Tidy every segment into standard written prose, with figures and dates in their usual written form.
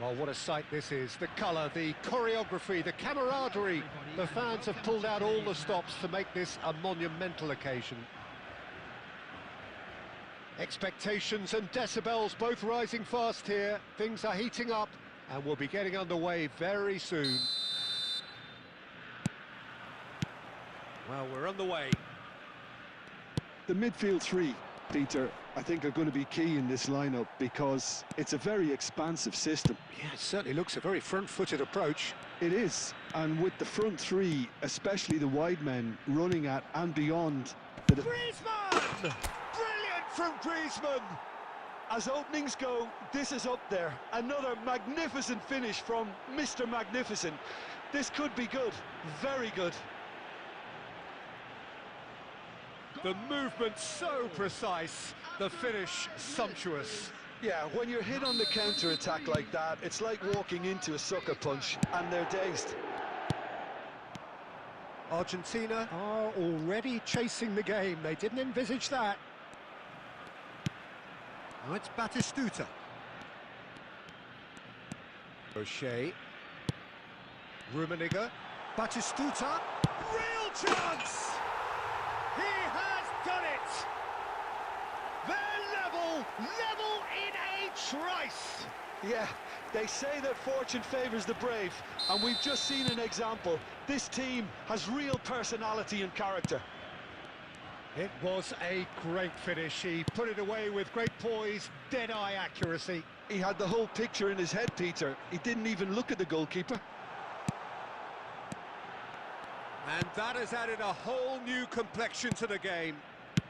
Well, what a sight this is. The colour, the choreography, the camaraderie. The fans have pulled out all the stops to make this a monumental occasion. Expectations and decibels both rising fast here. Things are heating up and we'll be getting underway very soon. Well, we're underway. The midfield three, Peter, I think are going to be key in this lineup because it's a very expansive system. Yeah, it certainly looks a very front-footed approach. It is, and with the front three, especially the wide men, running at and beyond... Griezmann! Brilliant from Griezmann! As openings go, this is up there. Another magnificent finish from Mr. Magnificent. This could be good, very good. The movement so precise, the finish sumptuous. Yeah, when you're hit on the counter-attack like that, it's like walking into a sucker punch, and they're dazed. Argentina are already chasing the game. They didn't envisage that. Now it's Batistuta. O'Shea. Rummenigge. Batistuta. Real chance! He has done it! They're level in a trice! Yeah, they say that fortune favours the brave, and we've just seen an example. This team has real personality and character. It was a great finish. He put it away with great poise, dead-eye accuracy. He had the whole picture in his head, Peter. He didn't even look at the goalkeeper. And that has added a whole new complexion to the game.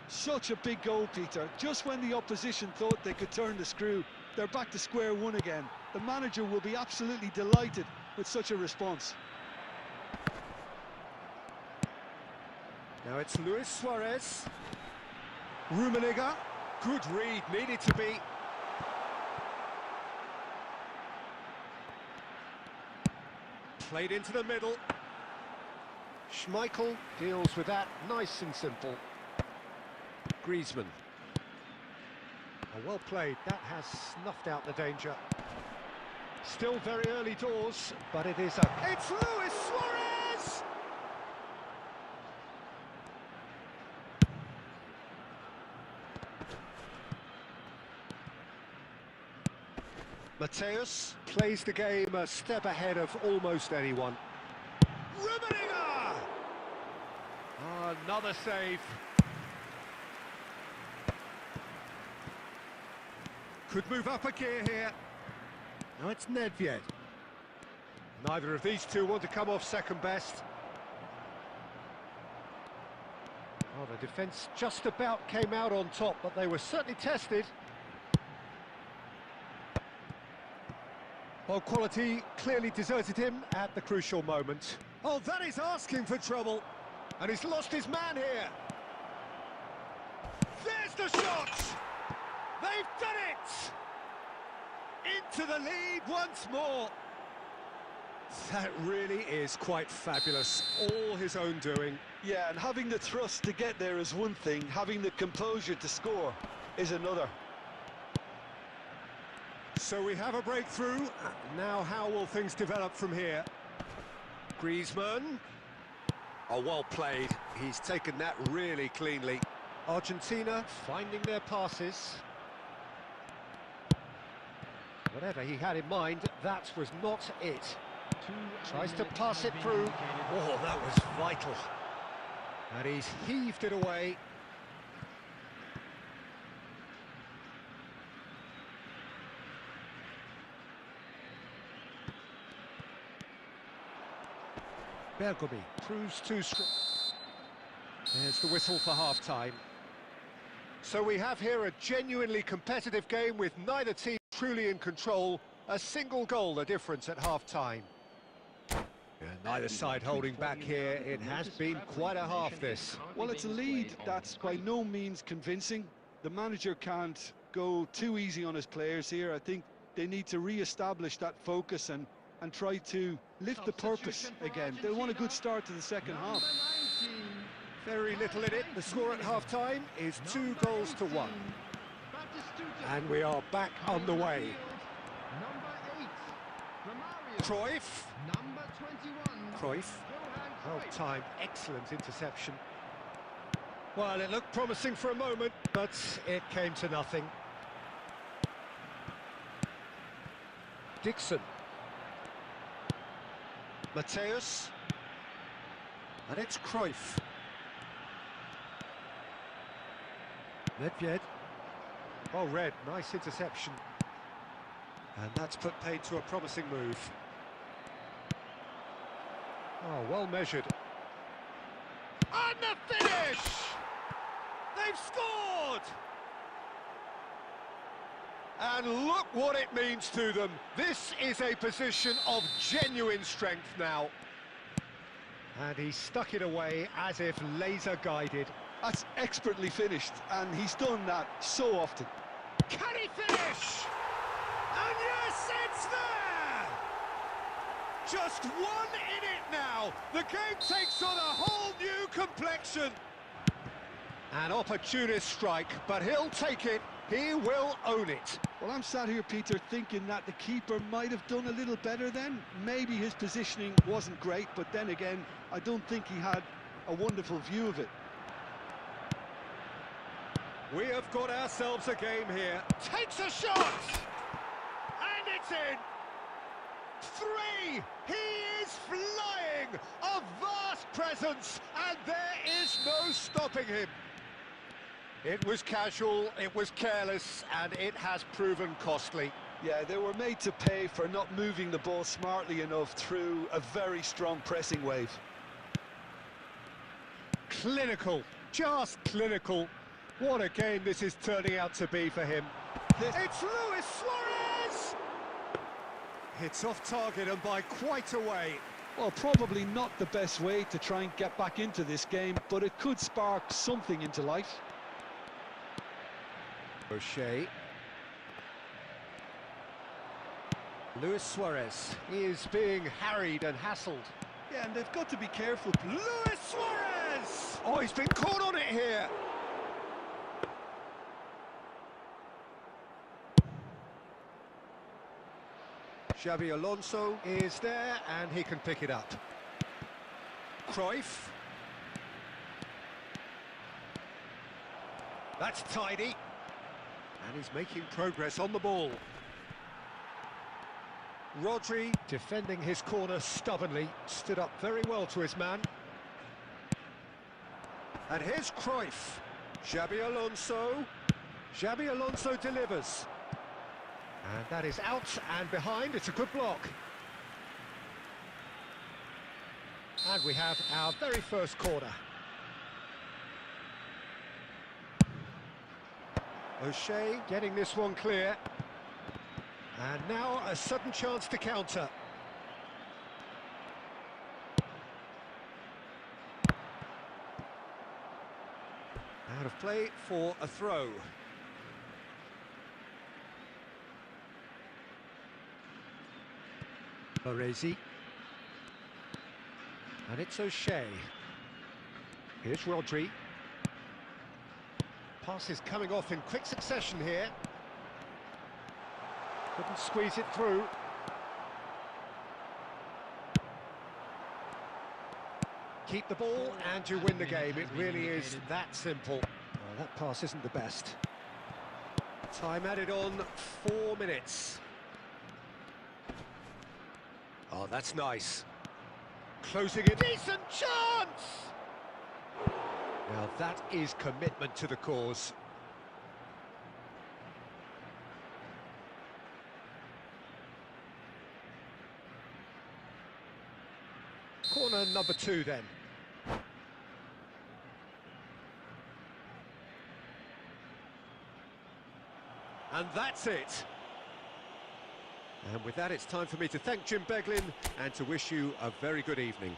Such a big goal, Peter. Just when the opposition thought they could turn the screw, they're back to square one again. The manager will be absolutely delighted with such a response. Now it's Luis Suarez. Rummenigge. Good read, needed to be. Played into the middle. Schmeichel deals with that nice and simple. Griezmann. Oh, well played, that has snuffed out the danger. Still very early doors, but it is It's Luis Suarez! Mateus plays the game a step ahead of almost anyone. Rummenigge! Another save. Could move up a gear here. Now it's Nedved. Neither of these two want to come off second best. Oh, the defence just about came out on top, but they were certainly tested. Well, quality clearly deserted him at the crucial moment. Oh, that is asking for trouble. And he's lost his man here. There's the shot! They've done it! Into the lead once more. That really is quite fabulous. All his own doing. Yeah, and having the thrust to get there is one thing. Having the composure to score is another. So we have a breakthrough. Now how will things develop from here? Griezmann. Oh, well played. He's taken that really cleanly. Argentina finding their passes. Whatever he had in mind, that was not it. Tries to pass it through. Oh, that was vital. And he's heaved it away. Bergomi proves too strong. There's the whistle for half-time. So we have here a genuinely competitive game with neither team truly in control. A single goal the difference at half-time. Neither side holding back here. It has been quite a half, this. Well, it's a lead that's by no means convincing. The manager can't go too easy on his players here. I think they need to re-establish that focus and try to lift the purpose again. They want a good start to the second half. Very little in it. The score at half-time is 2-1. And we are back underway. Cruyff. Number 21. Cruyff. Well timed, excellent interception. Well, it looked promising for a moment, but it came to nothing. Dixon. Mateus. And it's Cruyff. Nedved. Oh, Red, nice interception. And that's put paid to a promising move. Oh, well measured. And the finish! They've scored! And look what it means to them. This is a position of genuine strength now. And he stuck it away as if laser-guided. That's expertly finished, and he's done that so often. Can he finish? And yes, it's there! Just 1 in it now. The game takes on a whole new complexion. An opportunist strike, but he'll take it. He will own it. Well, I'm sat here, Peter, thinking that the keeper might have done a little better then. Maybe his positioning wasn't great, but then again, I don't think he had a wonderful view of it. We have got ourselves a game here. Takes a shot! And it's in! 3! He is flying! A vast presence, and there is no stopping him. It was casual, it was careless, and it has proven costly. Yeah, they were made to pay for not moving the ball smartly enough through a very strong pressing wave. Clinical, just clinical. What a game this is turning out to be for him. It's Luis Suarez! It's off target and by quite a way. Well, probably not the best way to try and get back into this game, but it could spark something into life. O'Shea. Luis Suarez is being harried and hassled. Yeah, and they've got to be careful. Luis Suarez! Oh, he's been caught on it here. Xabi Alonso is there, and he can pick it up. Cruyff. That's tidy. And he's making progress on the ball. Rodri, defending his corner stubbornly, stood up very well to his man. And here's Cruyff. Xabi Alonso. Xabi Alonso delivers. And that is out and behind. It's a good block. And we have our very first corner. O'Shea getting this one clear. And now a sudden chance to counter. Out of play for a throw. Baresi. And it's O'Shea. Here's Rodri. Passes coming off in quick succession here. Couldn't squeeze it through. Keep the ball and you win the game. It really is that simple. Well, that pass isn't the best. Time added on, 4 minutes. Oh, that's nice. Closing it. Decent chance! Now that is commitment to the cause. Corner number 2 then. And that's it. And with that, it's time for me to thank Jim Beglin and to wish you a very good evening.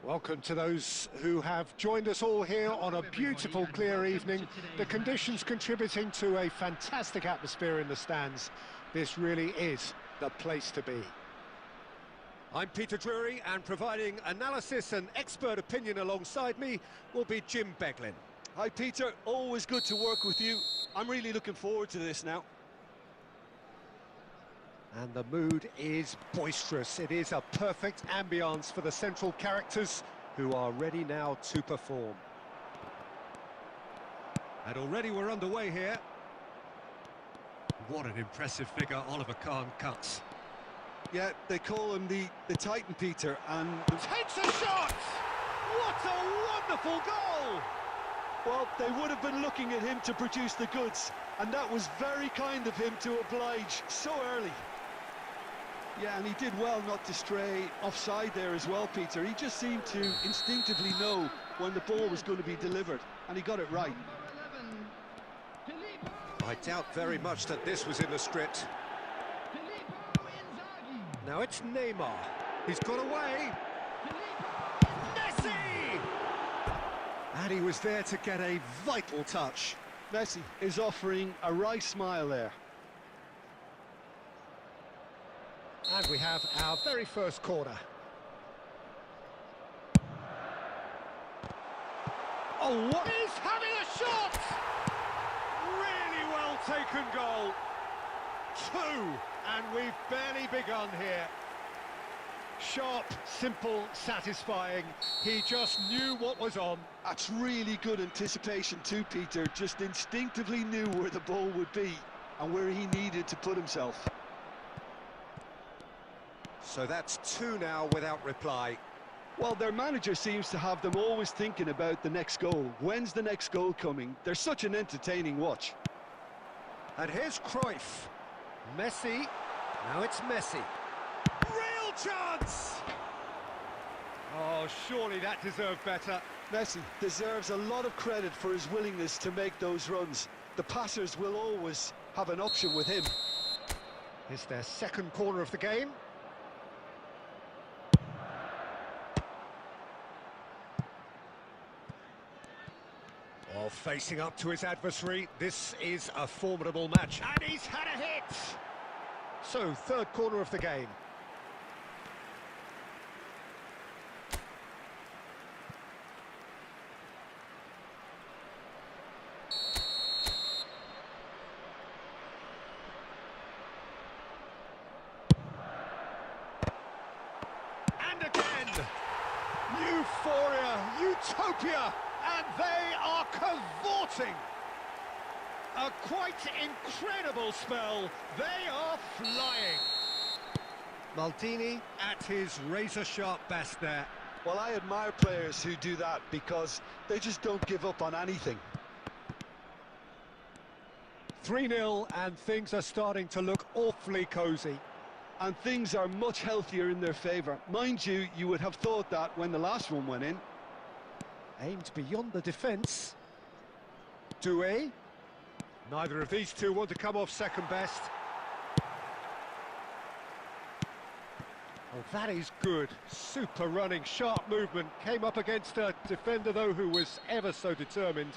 Welcome to those who have joined us all here on a beautiful, clear evening. The conditions contributing to a fantastic atmosphere in the stands. This really is the place to be. I'm Peter Drury, and providing analysis and expert opinion alongside me will be Jim Beglin. Hi Peter, always good to work with you. I'm really looking forward to this now. And the mood is boisterous. It is a perfect ambience for the central characters who are ready now to perform. And already we're underway here. What an impressive figure Oliver Kahn cuts. Yeah, they call him the Titan, Peter, and... Takes a shot! What a wonderful goal! Well, they would have been looking at him to produce the goods, and that was very kind of him to oblige so early. Yeah, and he did well not to stray offside there as well, Peter. He just seemed to instinctively know when the ball was going to be delivered, and he got it right. I doubt very much that this was in the script. Now it's Neymar. He's got away. Messi! And he was there to get a vital touch. Messi is offering a wry smile there. And we have our very first corner. Oh, what? He's having a shot! Really well taken goal. 2, and we've barely begun here. Sharp, simple, satisfying. He just knew what was on. That's really good anticipation too, Peter. Just instinctively knew where the ball would be and where he needed to put himself. So that's 2 now without reply. Well, their manager seems to have them always thinking about the next goal. When's the next goal coming? They're such an entertaining watch. And here's Cruyff. Messi. Now it's Messi. Real chance! Oh, surely that deserved better. Messi deserves a lot of credit for his willingness to make those runs. The passers will always have an option with him. It's their second corner of the game. Well, facing up to his adversary, this is a formidable match. And he's had a hit! So, third corner of the game. And again! Euphoria! Utopia! And they are cavorting! A quite incredible spell. They are flying. Maldini at his razor-sharp best there. Well, I admire players who do that because they just don't give up on anything. 3-0, and things are starting to look awfully cosy. And things are much healthier in their favour. Mind you, you would have thought that when the last one went in. Aimed beyond the defence. Doué. Neither of these two want to come off second best. Oh, that is good. Super running, sharp movement. Came up against a defender, though, who was ever so determined.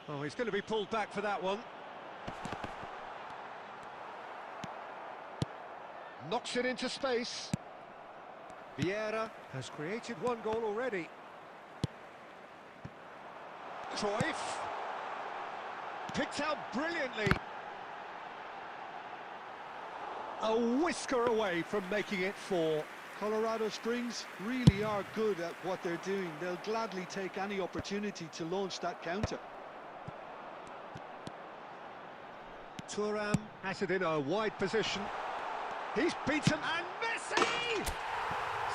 Oh, he's going to be pulled back for that one. Knocks it into space. Vieira has created one goal already. Cruyff. Picked out brilliantly. A whisker away from making it 4. Colorado Springs really are good at what they're doing. They'll gladly take any opportunity to launch that counter. Thuram has it in a wide position. He's beaten, and Messi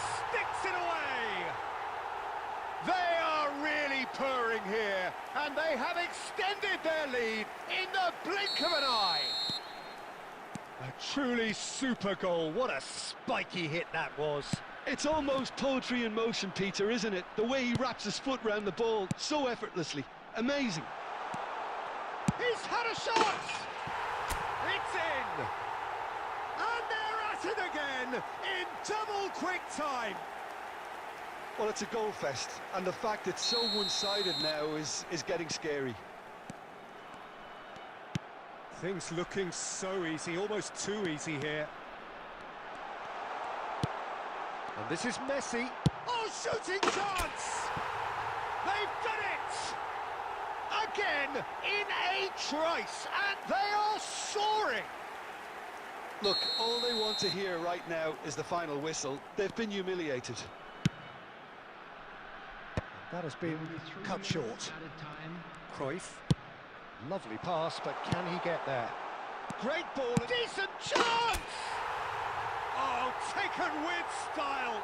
sticks it away. They are really purring here, and they have extended their lead in the blink of an eye. A truly super goal. What a spiky hit that was. It's almost poetry in motion, Peter, isn't it? The way he wraps his foot round the ball so effortlessly. Amazing. He's had a shot. It's in. And they're at it again in double quick time. Well, it's a goal fest, and the fact it's so one-sided now is getting scary. Things looking so easy, almost too easy here. And this is Messi. Oh, shooting chance! They've done it! Again, in a trice, and they are soaring! Look, all they want to hear right now is the final whistle. They've been humiliated. That has been cut short. Cruyff. Lovely pass, but can he get there? Great ball, decent chance! Oh, taken with style.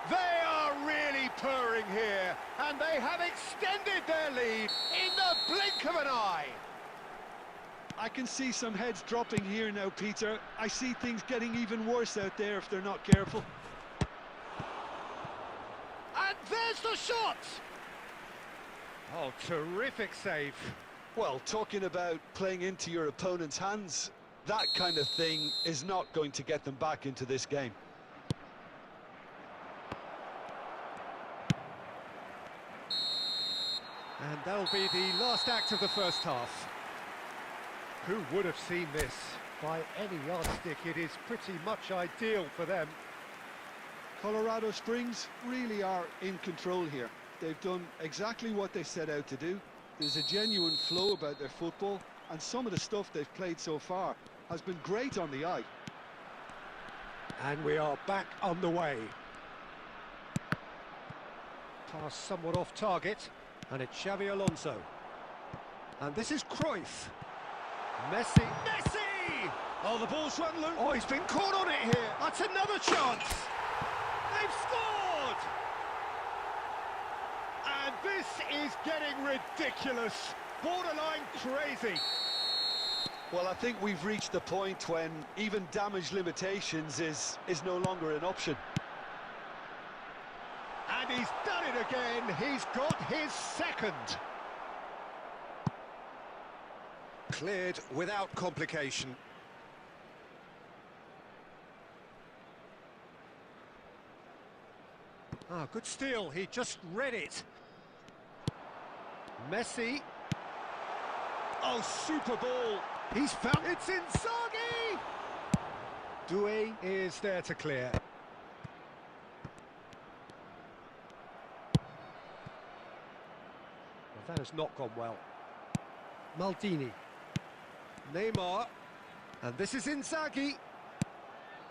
They are really purring here, and they have extended their lead in the blink of an eye. I can see some heads dropping here now, Peter. I see things getting even worse out there if they're not careful. And there's the shot! Oh, terrific save. Well, talking about playing into your opponent's hands, that kind of thing is not going to get them back into this game. And that'll be the last act of the first half. Who would have seen this? By any yardstick, it is pretty much ideal for them. Colorado Springs really are in control here. They've done exactly what they set out to do. There's a genuine flow about their football, and some of the stuff they've played so far has been great on the eye. And we are back on the way. Pass somewhat off target, and it's Xavi Alonso. And this is Cruyff. Messi. Messi! Oh, the ball's run loose. Oh, he's been caught on it here. That's another chance. They've scored! And this is getting ridiculous. Borderline crazy. Well, I think we've reached the point when even damage limitations is no longer an option. And he's done it again. He's got his second. Cleared without complication. Ah, good steal. He just read it. Messi. Oh, super ball. He's found... It's Inzaghi! Doué is there to clear. Well, that has not gone well. Maldini. Neymar. And this is Inzaghi.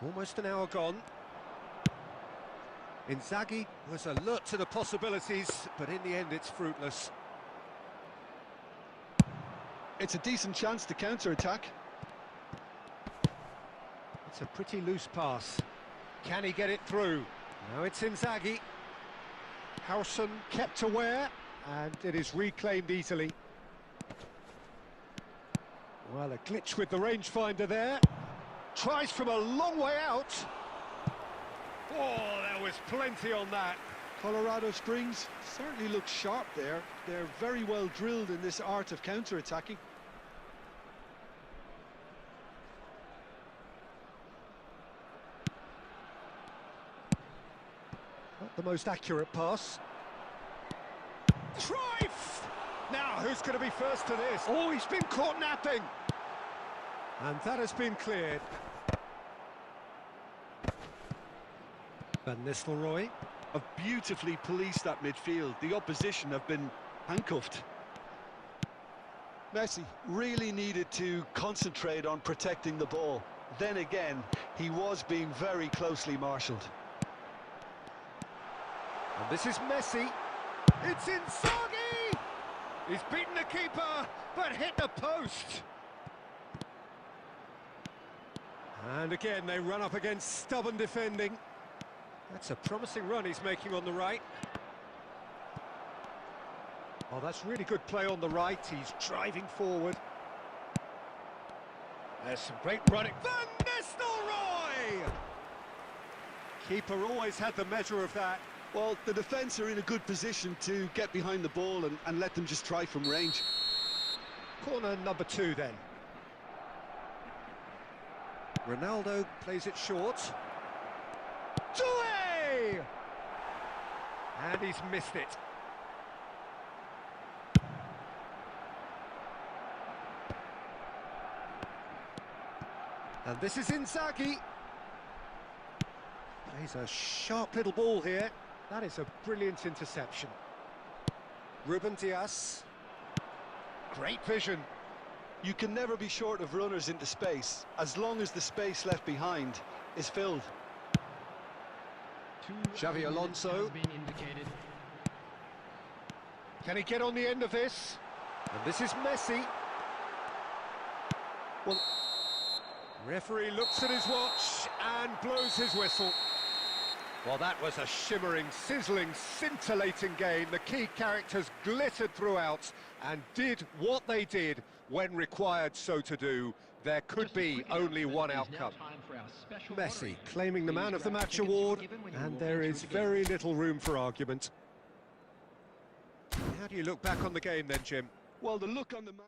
Almost an hour gone. Inzaghi was alert to the possibilities, but in the end it's fruitless. It's a decent chance to counter-attack. It's a pretty loose pass. Can he get it through? Now it's Inzaghi. Howson kept aware, and it is reclaimed easily. Well, a glitch with the rangefinder there. Tries from a long way out. Oh, there was plenty on that. Colorado Springs certainly looks sharp there. They're very well drilled in this art of counter-attacking. Not the most accurate pass. Cruyff! Now, who's going to be first to this? Oh, he's been caught napping. And that has been cleared. Van Nistelrooy. Have beautifully policed that midfield. The opposition have been handcuffed. Messi really needed to concentrate on protecting the ball. Then again, he was being very closely marshalled. And this is Messi. It's Inzaghi! He's beaten the keeper, but hit the post. And again, they run up against stubborn defending. That's a promising run he's making on the right. Oh, that's really good play on the right. He's driving forward. There's some great running. Van Nistelrooy! Keeper always had the measure of that. Well, the defence are in a good position to get behind the ball and let them just try from range. Corner number 2 then. Ronaldo plays it short. Doué! And he's missed it. And this is Inzaghi. Plays a sharp little ball here. That is a brilliant interception. Ruben Dias. Great vision. You can never be short of runners into space, as long as the space left behind is filled. Xavi Alonso. Can he get on the end of this? And this is Messi. Well, referee looks at his watch and blows his whistle. Well, that was a shimmering, sizzling, scintillating game. The key characters glittered throughout and did what they did when required so to do. There could be only one outcome. Messi claiming the Man of the Match award, and there is very little room for argument. How do you look back on the game then, Jim? Well, the look on the man...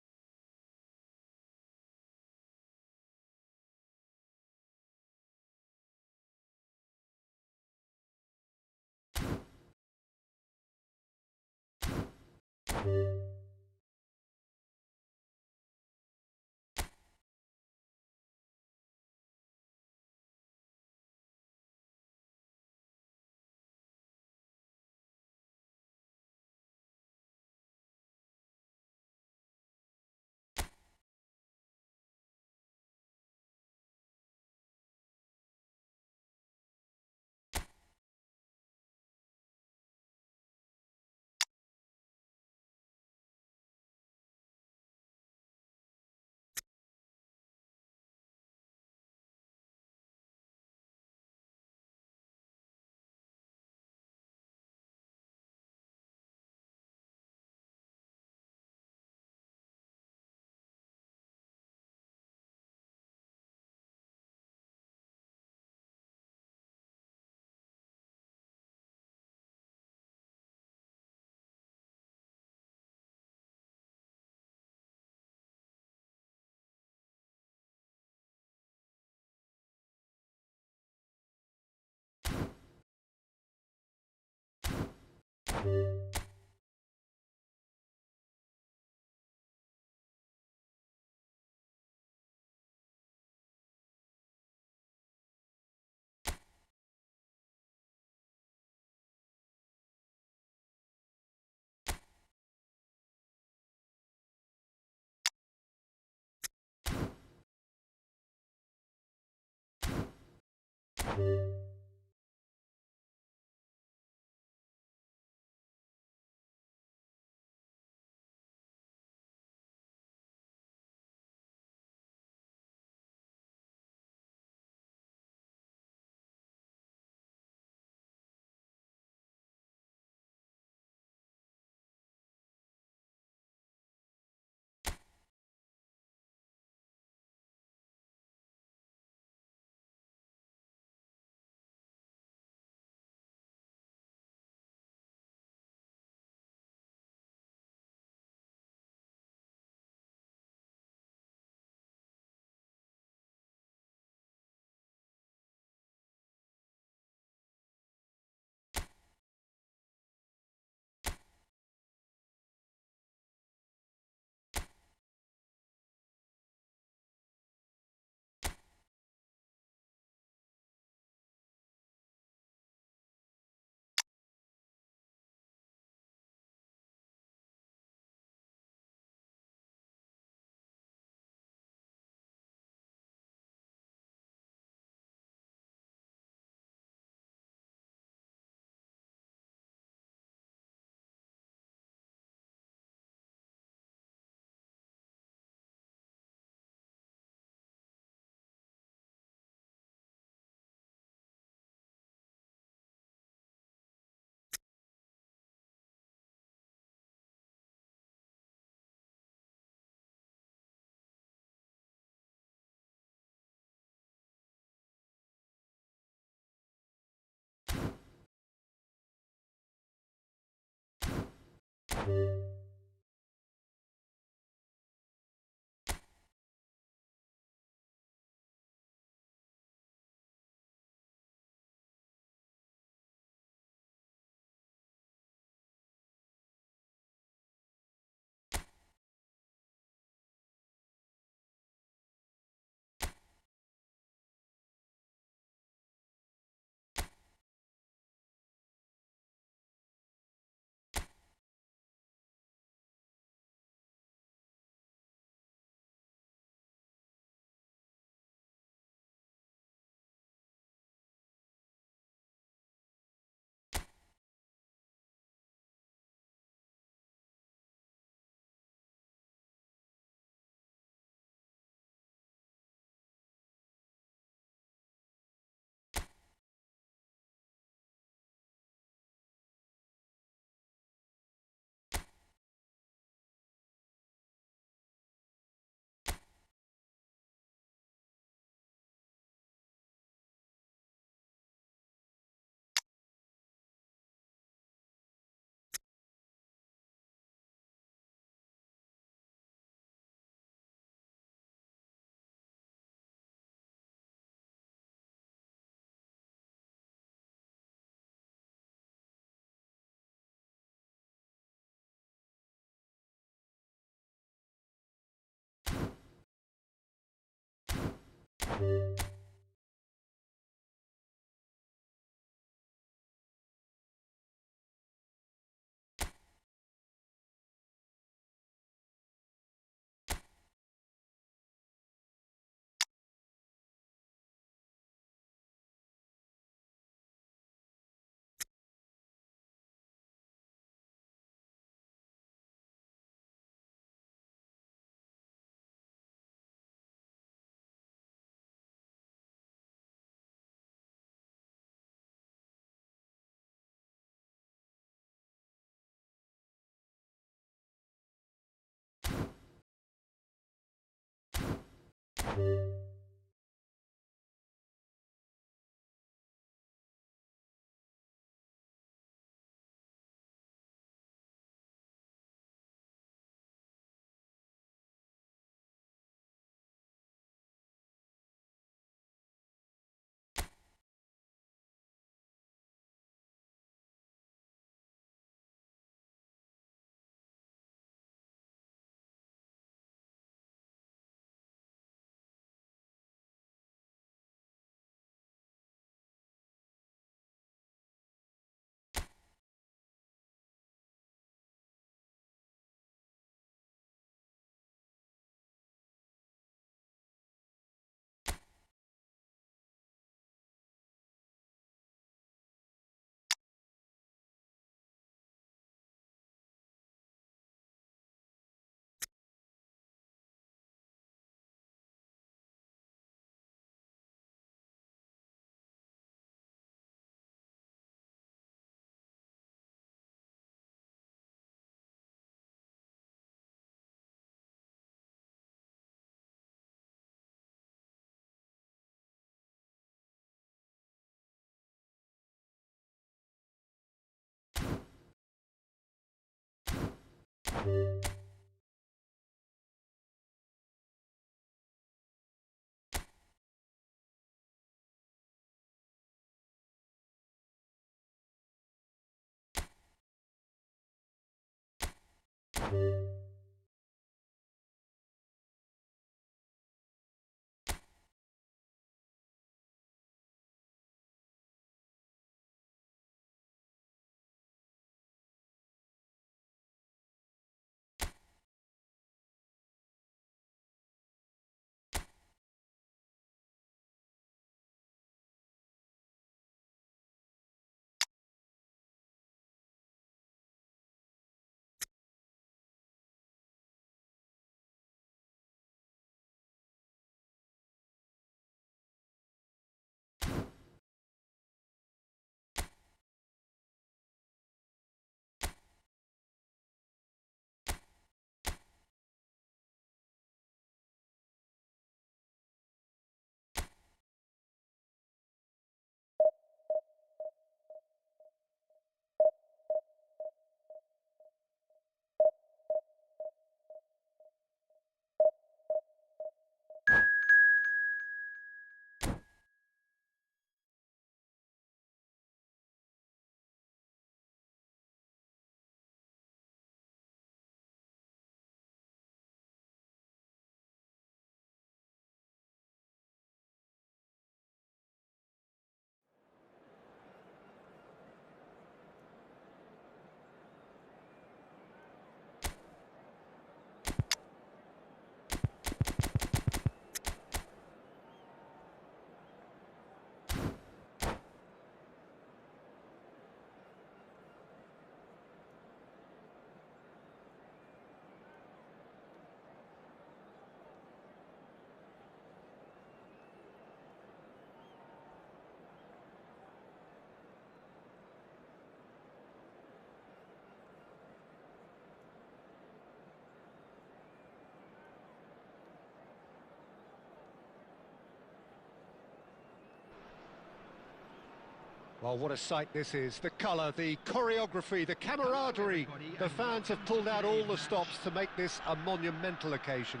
Well, what a sight this is. The colour, the choreography, the camaraderie. The fans have pulled out all the stops to make this a monumental occasion.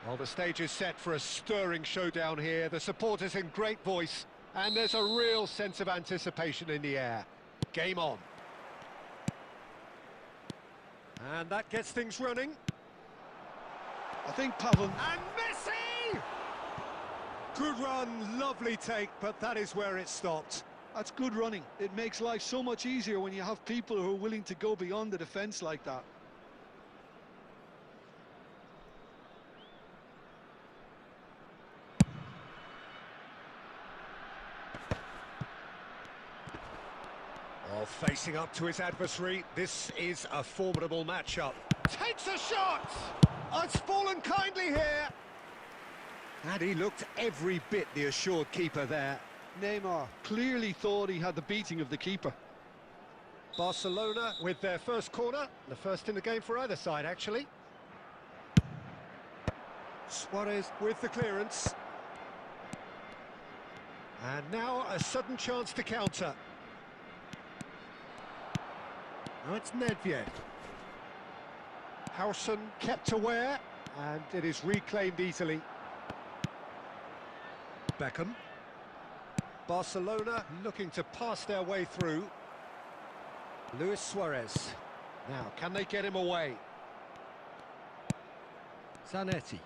Well, the stage is set for a stirring showdown here. The supporters in great voice, and there's a real sense of anticipation in the air. Game on. And that gets things running. I think Pavel... And Messi! Good run, lovely take, but that is where it stopped. That's good running. It makes life so much easier when you have people who are willing to go beyond the defence like that. Oh, facing up to his adversary, this is a formidable matchup. Takes a shot! Oh, it's fallen kindly here. And he looked every bit the assured keeper there. Neymar clearly thought he had the beating of the keeper. Barcelona with their first corner, the first in the game for either side, actually. Suarez with the clearance. And now a sudden chance to counter. Now it's Nedved. Howson kept aware, and it is reclaimed easily. Beckham. Barcelona looking to pass their way through. Luis Suarez. Now, can they get him away? Zanetti.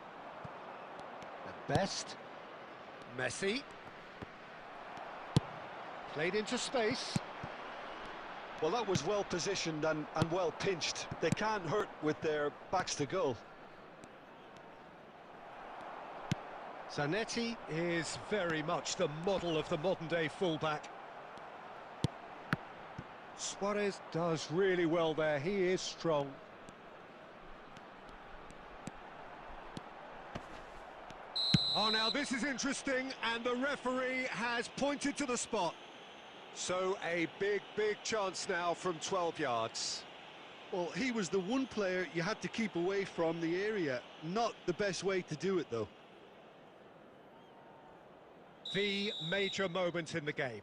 At best. Messi. Played into space. Well, that was well positioned and well pinched. They can't hurt with their backs to goal. Zanetti is very much the model of the modern-day fullback. Suarez does really well there. He is strong. Oh, now this is interesting, and the referee has pointed to the spot. So a big chance now from 12 yards. Well, he was the one player you had to keep away from the area. Not the best way to do it, though. The major moment in the game.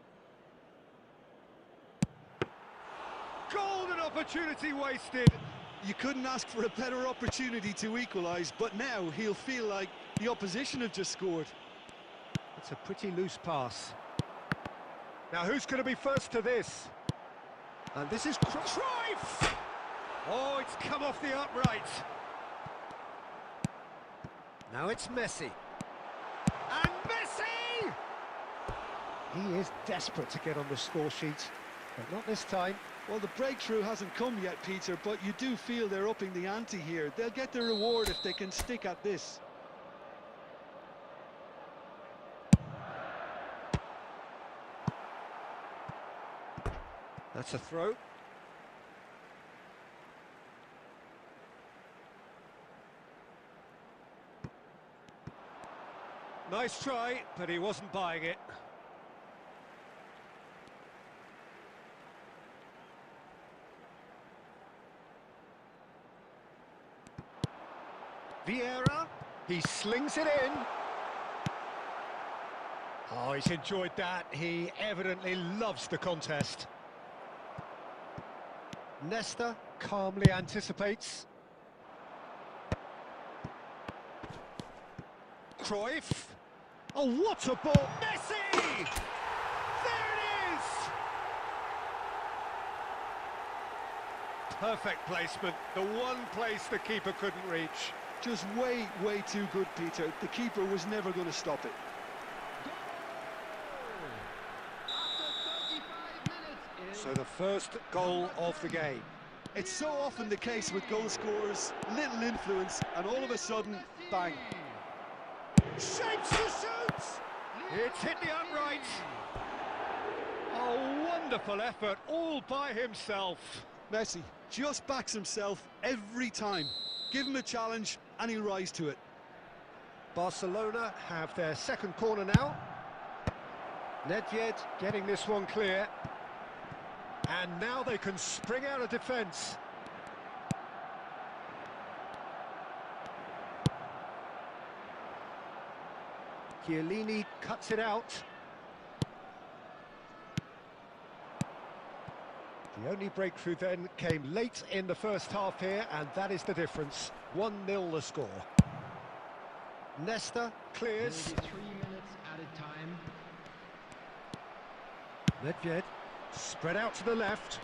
Golden Opportunity wasted. You couldn't ask for a better opportunity to equalise, but now he'll feel like the opposition have just scored. It's a pretty loose pass. Now who's going to be first to this? And this is Cruyff! Oh, it's come off the upright. Now it's Messi. And Messi! He is desperate to get on the score sheet, but not this time. Well, the breakthrough hasn't come yet, Peter, but you do feel they're upping the ante here. They'll get their reward if they can stick at this. That's a throw. Nice try, but he wasn't buying it. Vieira, he slings it in. Oh, he's enjoyed that. He evidently loves the contest. Nesta calmly anticipates. Cruyff. Oh, what a ball! Messi! There it is! Perfect placement. The one place the keeper couldn't reach. Just way too good, Peter. The keeper was never going to stop it. So the first goal of the game. It's so often the case with goal scorers, little influence, and all of a sudden, bang. Shapes to shoot! It's hit the upright. A wonderful effort, all by himself. Messi just backs himself every time. Give him a challenge, and he'll rise to it. Barcelona have their second corner now. Nedved getting this one clear. And now they can spring out of defence. Chiellini cuts it out. The only breakthrough then came late in the first half here, and that is the difference. 1-0 the score. Nesta clears. 3 minutes at a time. Nedved spread out to the left.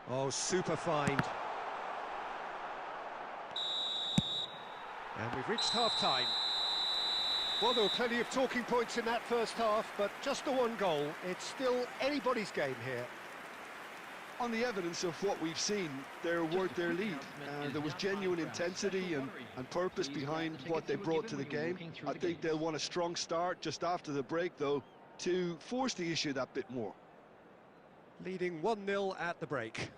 Oh, super find. And we've reached half-time. Well, there were plenty of talking points in that first half, but just the one goal. It's still anybody's game here. On the evidence of what we've seen, they're worth their lead. There was genuine intensity and purpose behind what they brought to the game. I think they'll want a strong start just after the break, though, to force the issue that bit more. Leading 1-0 at the break.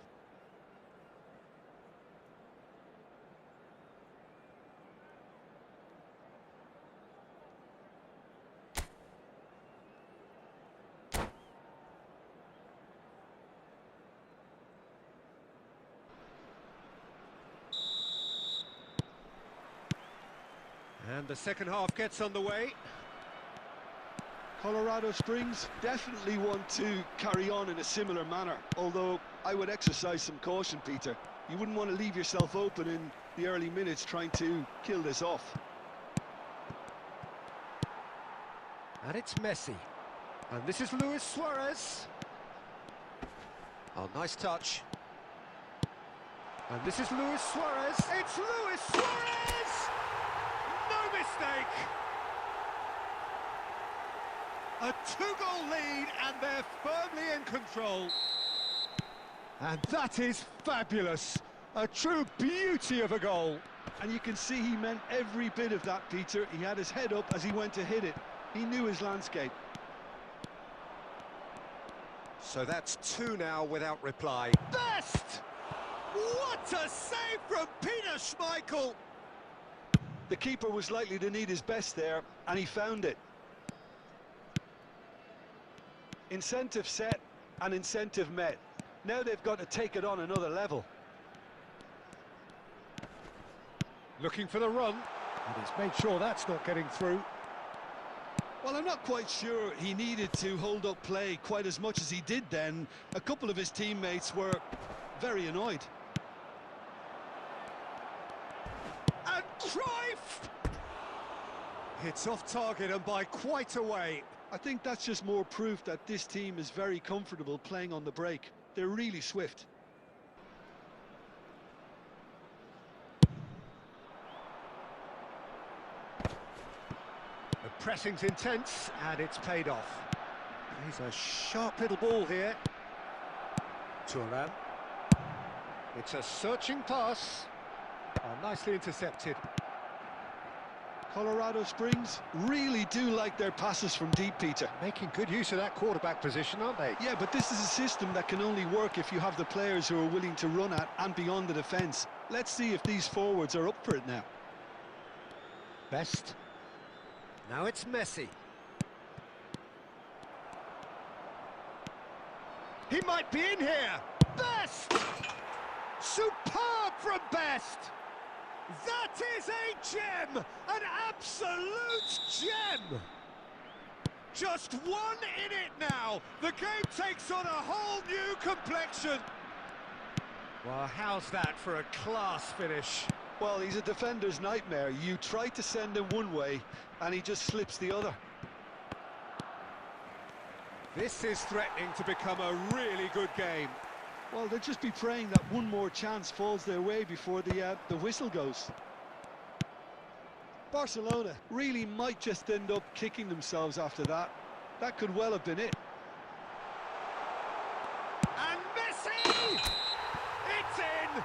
And the second half gets underway. Colorado Springs definitely want to carry on in a similar manner, although I would exercise some caution, Peter. You wouldn't want to leave yourself open in the early minutes trying to kill this off. And it's Messi. And this is Luis Suarez. Oh, nice touch. And this is Luis Suarez. It's Luis Suarez! No mistake! A two-goal lead, and they're firmly in control. And that is fabulous. A true beauty of a goal. And you can see he meant every bit of that, Peter. He had his head up as he went to hit it. He knew his landscape. So that's two now without reply. Best! What a save from Peter Schmeichel! The keeper was likely to need his best there, and he found it. Incentive set and incentive met. Now they've got to take it on another level. Looking for the run, and he's made sure that's not getting through. Well, I'm not quite sure he needed to hold up play quite as much as he did then. A couple of his teammates were very annoyed. And Cruyff! It's off target and by quite a way. I think that's just more proof that this team is very comfortable playing on the break. They're really swift. The pressing's intense and it's paid off. He's a sharp little ball here. Thuram. It's a searching pass. Oh, nicely intercepted. Colorado Springs really do like their passes from deep, Peter. Making good use of that quarterback position, aren't they? Yeah, but this is a system that can only work if you have the players who are willing to run at and beyond the defence. Let's see if these forwards are up for it now. Best. Now it's Messi. He might be in here. Best! Superb from Best! That is a gem! An absolute gem! Just one in it now. The game takes on a whole new complexion. Well, how's that for a class finish? Well, he's a defender's nightmare. You try to send him one way, and he just slips the other. This is threatening to become a really good game. Well, they'll just be praying that one more chance falls their way before the whistle goes. Barcelona really might just end up kicking themselves after that. That could well have been it. And Messi! It's in!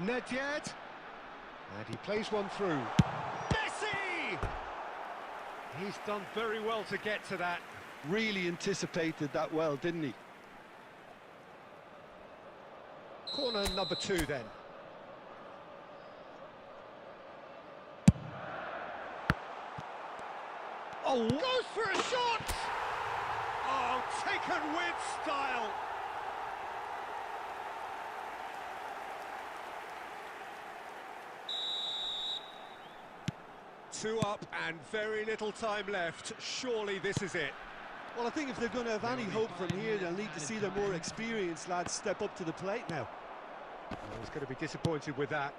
Nedved, and he plays one through. Messi! He's done very well to get to that. Really anticipated that well, didn't he? Corner number 2 then. Oh, goes for a shot! Oh, taken with style. Two up and very little time left. Surely this is it. Well, I think if they're going to have any hope from here, they'll need to see their more experienced lads step up to the plate now. Well, he's going to be disappointed with that.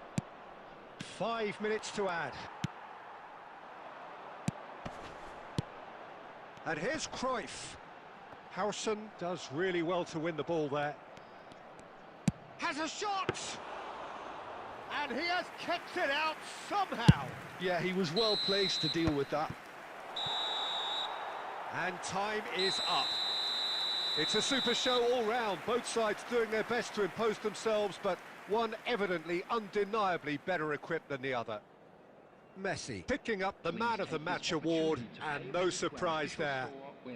5 minutes to add. And here's Cruyff. Howson does really well to win the ball there. Has a shot! And he has kept it out somehow. Yeah, he was well placed to deal with that. And time is up. It's a super show all round. Both sides doing their best to impose themselves, but one evidently, undeniably better equipped than the other. Messi picking up the Man of the Match award, and no surprise there. Well,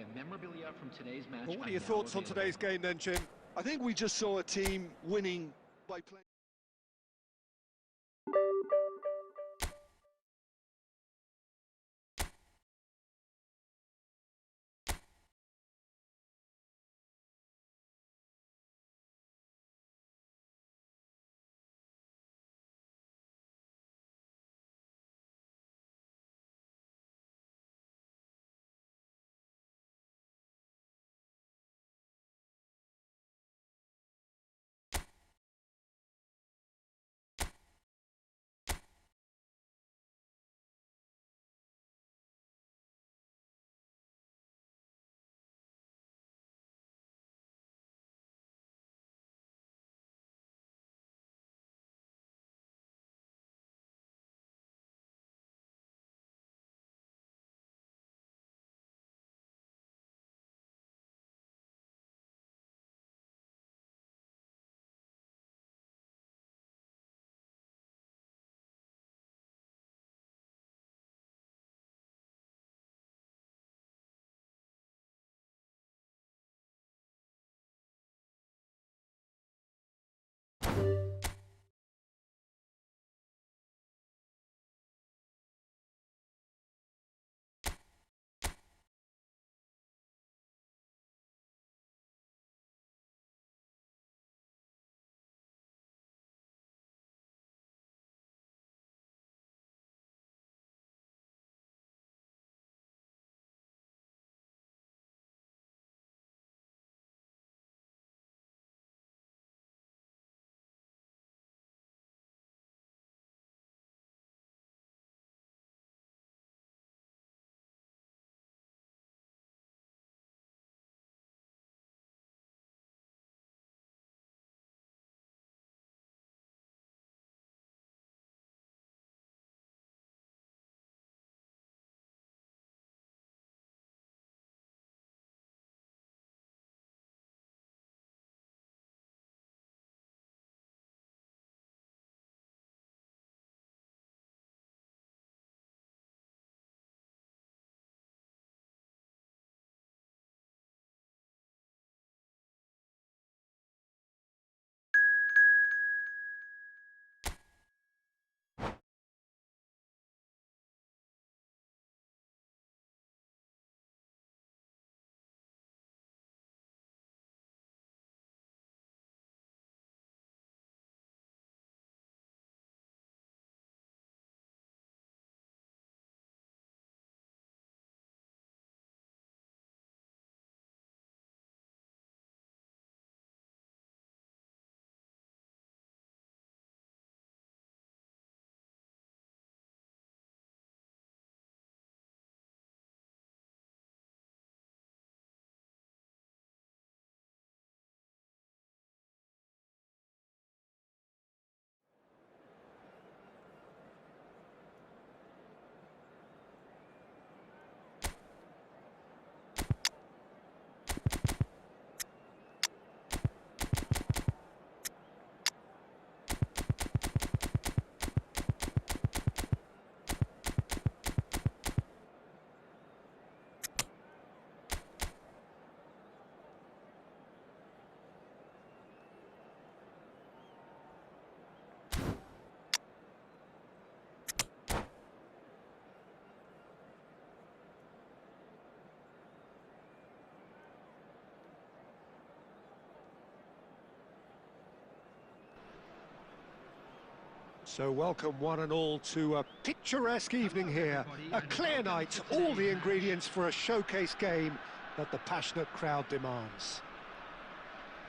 what are your thoughts on today's game then, Jim? I think we just saw a team winning by playing. So welcome one and all to a picturesque evening here. A clear night, all the ingredients for a showcase game that the passionate crowd demands.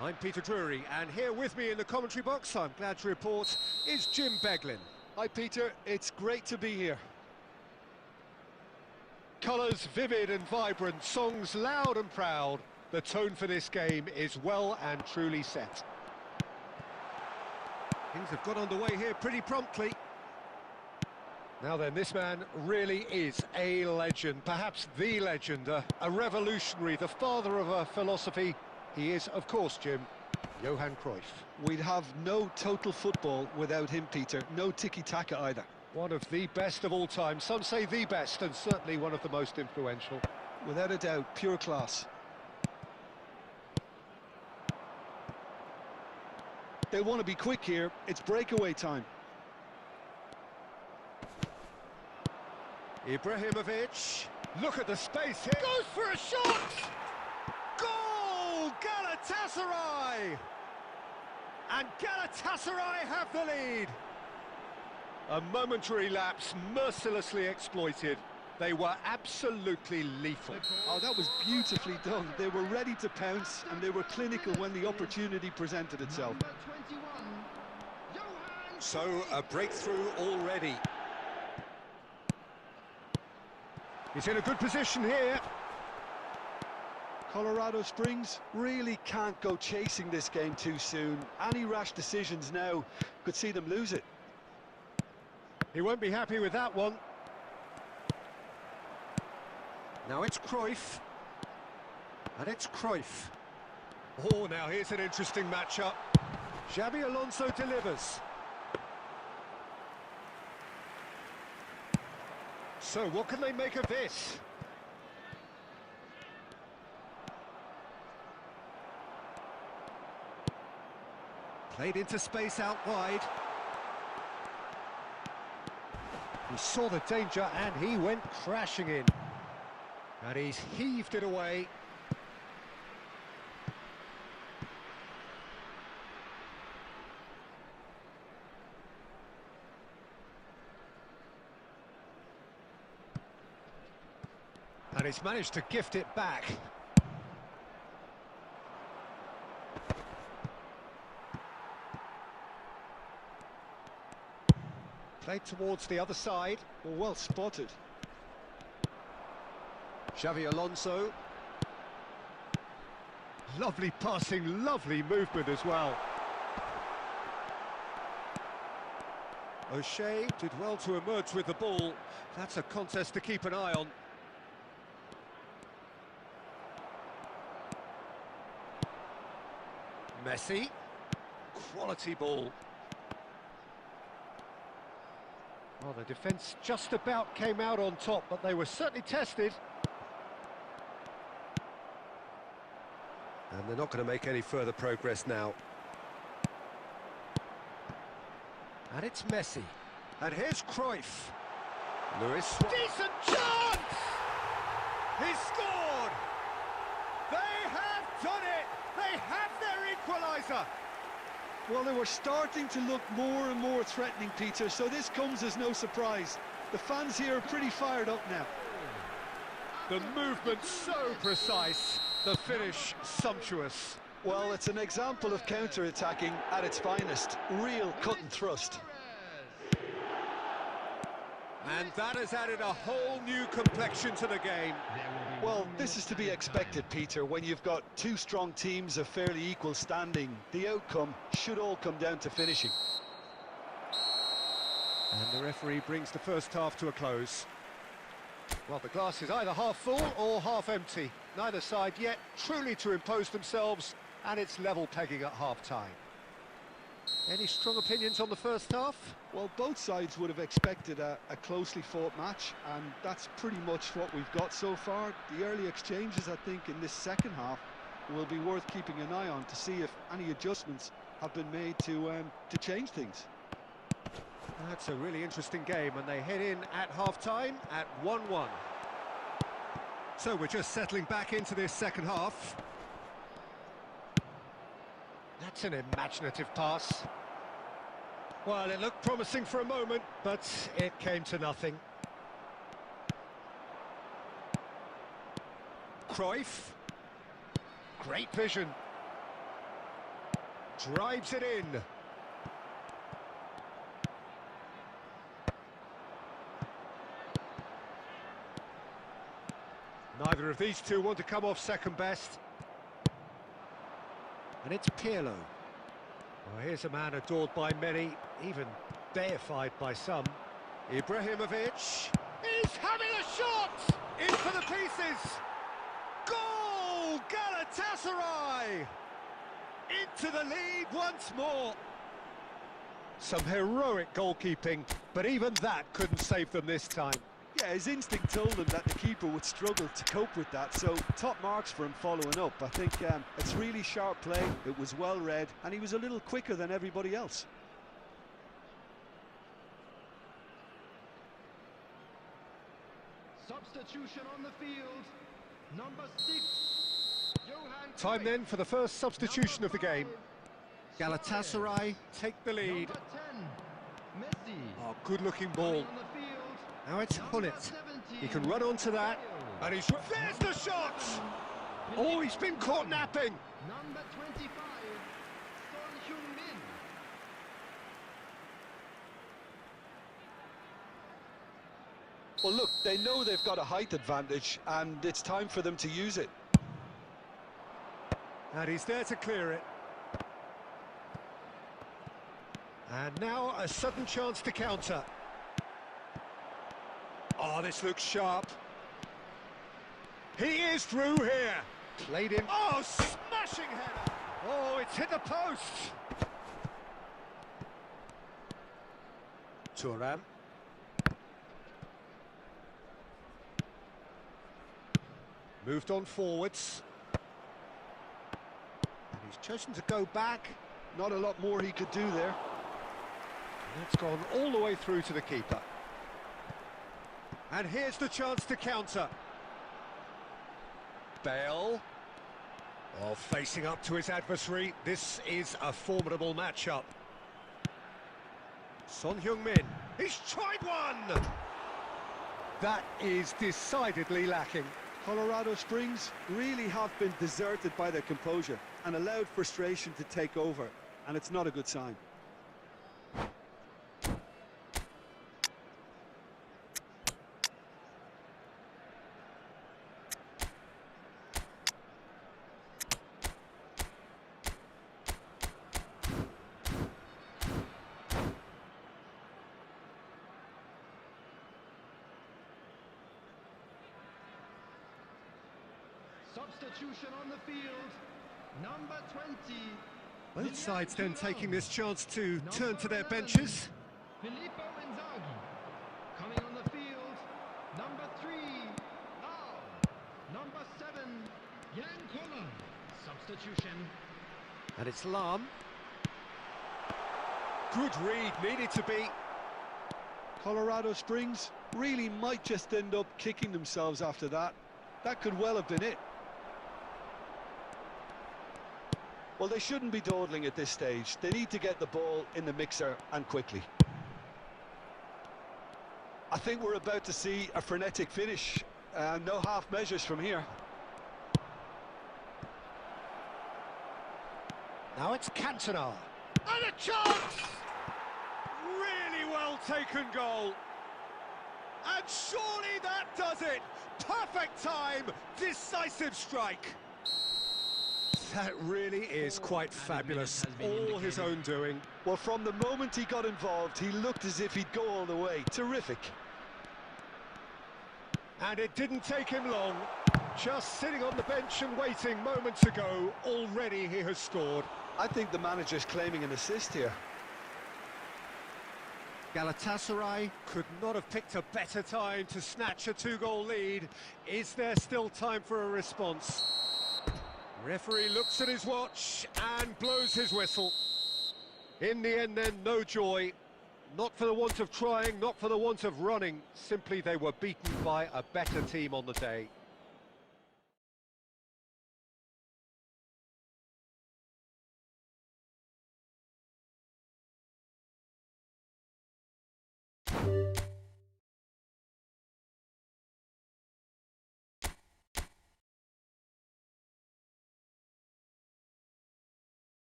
I'm Peter Drury, and here with me in the commentary box, I'm glad to report, is Jim Beglin. Hi Peter, it's great to be here. Colours vivid and vibrant, songs loud and proud. The tone for this game is well and truly set. Things have got underway here pretty promptly. Now then, this man really is a legend, perhaps the legend, a revolutionary, the father of a philosophy. He is, of course, Jim, Johan Cruyff. We'd have no total football without him, Peter. No tiki-taka either. One of the best of all time, some say the best, and certainly one of the most influential. Without a doubt, pure class. They'll want to be quick here. It's breakaway time. Ibrahimovic, look at the space here. Goes for a shot! Goal! Galatasaray! And Galatasaray have the lead. A momentary lapse, mercilessly exploited. They were absolutely lethal. Oh, that was beautifully done. They were ready to pounce, and they were clinical when the opportunity presented itself. So, a breakthrough already. He's in a good position here. Colorado Springs really can't go chasing this game too soon. Any rash decisions now could see them lose it. He won't be happy with that one. Now it's Cruyff. And it's Cruyff. Oh, now here's an interesting matchup. Xabi Alonso delivers. So, what can they make of this? Played into space out wide. He saw the danger and he went crashing in. And he's heaved it away. And he's managed to gift it back. Played towards the other side. Well spotted. Xabi Alonso. Lovely passing, lovely movement as well. O'Shea did well to emerge with the ball. That's a contest to keep an eye on. Messi. Quality ball. Well, the defence just about came out on top, but they were certainly tested. And they're not going to make any further progress now. And it's Messi. And here's Cruyff. Lewis. Decent chance! He scored! They have done it! They have their equaliser! Well, they were starting to look more and more threatening, Peter, so this comes as no surprise. The fans here are pretty fired up now. The movement so precise, the finish sumptuous. Well, it's an example of counter-attacking at its finest. Real cut and thrust. And that has added a whole new complexion to the game. Well, this is to be expected, Peter. When you've got two strong teams of fairly equal standing, the outcome should all come down to finishing. And the referee brings the first half to a close. Well, the glass is either half full or half empty. Neither side yet truly to impose themselves, and it's level pegging at half-time. Any strong opinions on the first half? Well, both sides would have expected a closely fought match, and that's pretty much what we've got so far. The early exchanges, I think, in this second half will be worth keeping an eye on to see if any adjustments have been made to change things. That's a really interesting game, and they head in at half-time at 1-1. So we're just settling back into this second half. That's an imaginative pass. Well, it looked promising for a moment, but it came to nothing. Cruyff. Great vision. Drives it in. Neither of these two want to come off second best. And it's Pirlo. Well, here's a man adored by many, even deified by some. Ibrahimovic. He's having a shot! In for the pieces! Goal! Galatasaray! Into the lead once more. Some heroic goalkeeping, but even that couldn't save them this time. Yeah, his instinct told him that the keeper would struggle to cope with that, so top marks for him following up. I think it's really sharp play, it was well read, and he was a little quicker than everybody else. Substitution on the field. Number 6. Time then for the first substitution of the game. Galatasaray take the lead. Number 10. Messi. Oh, good-looking ball. On the field. Now it's Hunnet. He can run onto that. And he's... There's the shot! Oh, he's been caught napping. Number 25. Son Heung-min. Well, look, they know they've got a height advantage, and it's time for them to use it. And he's there to clear it. And now a sudden chance to counter. Oh, this looks sharp. He is through here. Played in. Oh, smashing header. Oh, it's hit the post. Thuram. Moved on forwards. And he's chosen to go back. Not a lot more he could do there. And it's gone all the way through to the keeper. And here's the chance to counter. Bale. Oh, facing up to his adversary. This is a formidable matchup. Son Heung-min. He's tried one! That is decidedly lacking. Colorado Springs really have been deserted by their composure and allowed frustration to take over, and it's not a good sign. Substitution on the field. Number 20. Both sides then taking this chance to turn to their benches. Filippo Inzaghi. Coming on the field. Number 3. Number 7. Jan Koller. Substitution. And it's Lam. Good read, needed to be. Colorado Springs really might just end up kicking themselves after that. That could well have been it. Well, they shouldn't be dawdling at this stage. They need to get the ball in the mixer, and quickly. I think we're about to see a frenetic finish. No half measures from here. Now it's Cantona. And a chance! Really well taken goal. And surely that does it. Perfect time, decisive strike. That really is quite fabulous, all his own doing. Well, from the moment he got involved, he looked as if he'd go all the way. Terrific. And it didn't take him long. Just sitting on the bench and waiting moments ago, already he has scored. I think the manager's claiming an assist here. Galatasaray could not have picked a better time to snatch a 2-goal lead. Is there still time for a response? Referee looks at his watch and blows his whistle. In the end then, no joy. Not for the want of trying, not for the want of running. Simply they were beaten by a better team on the day.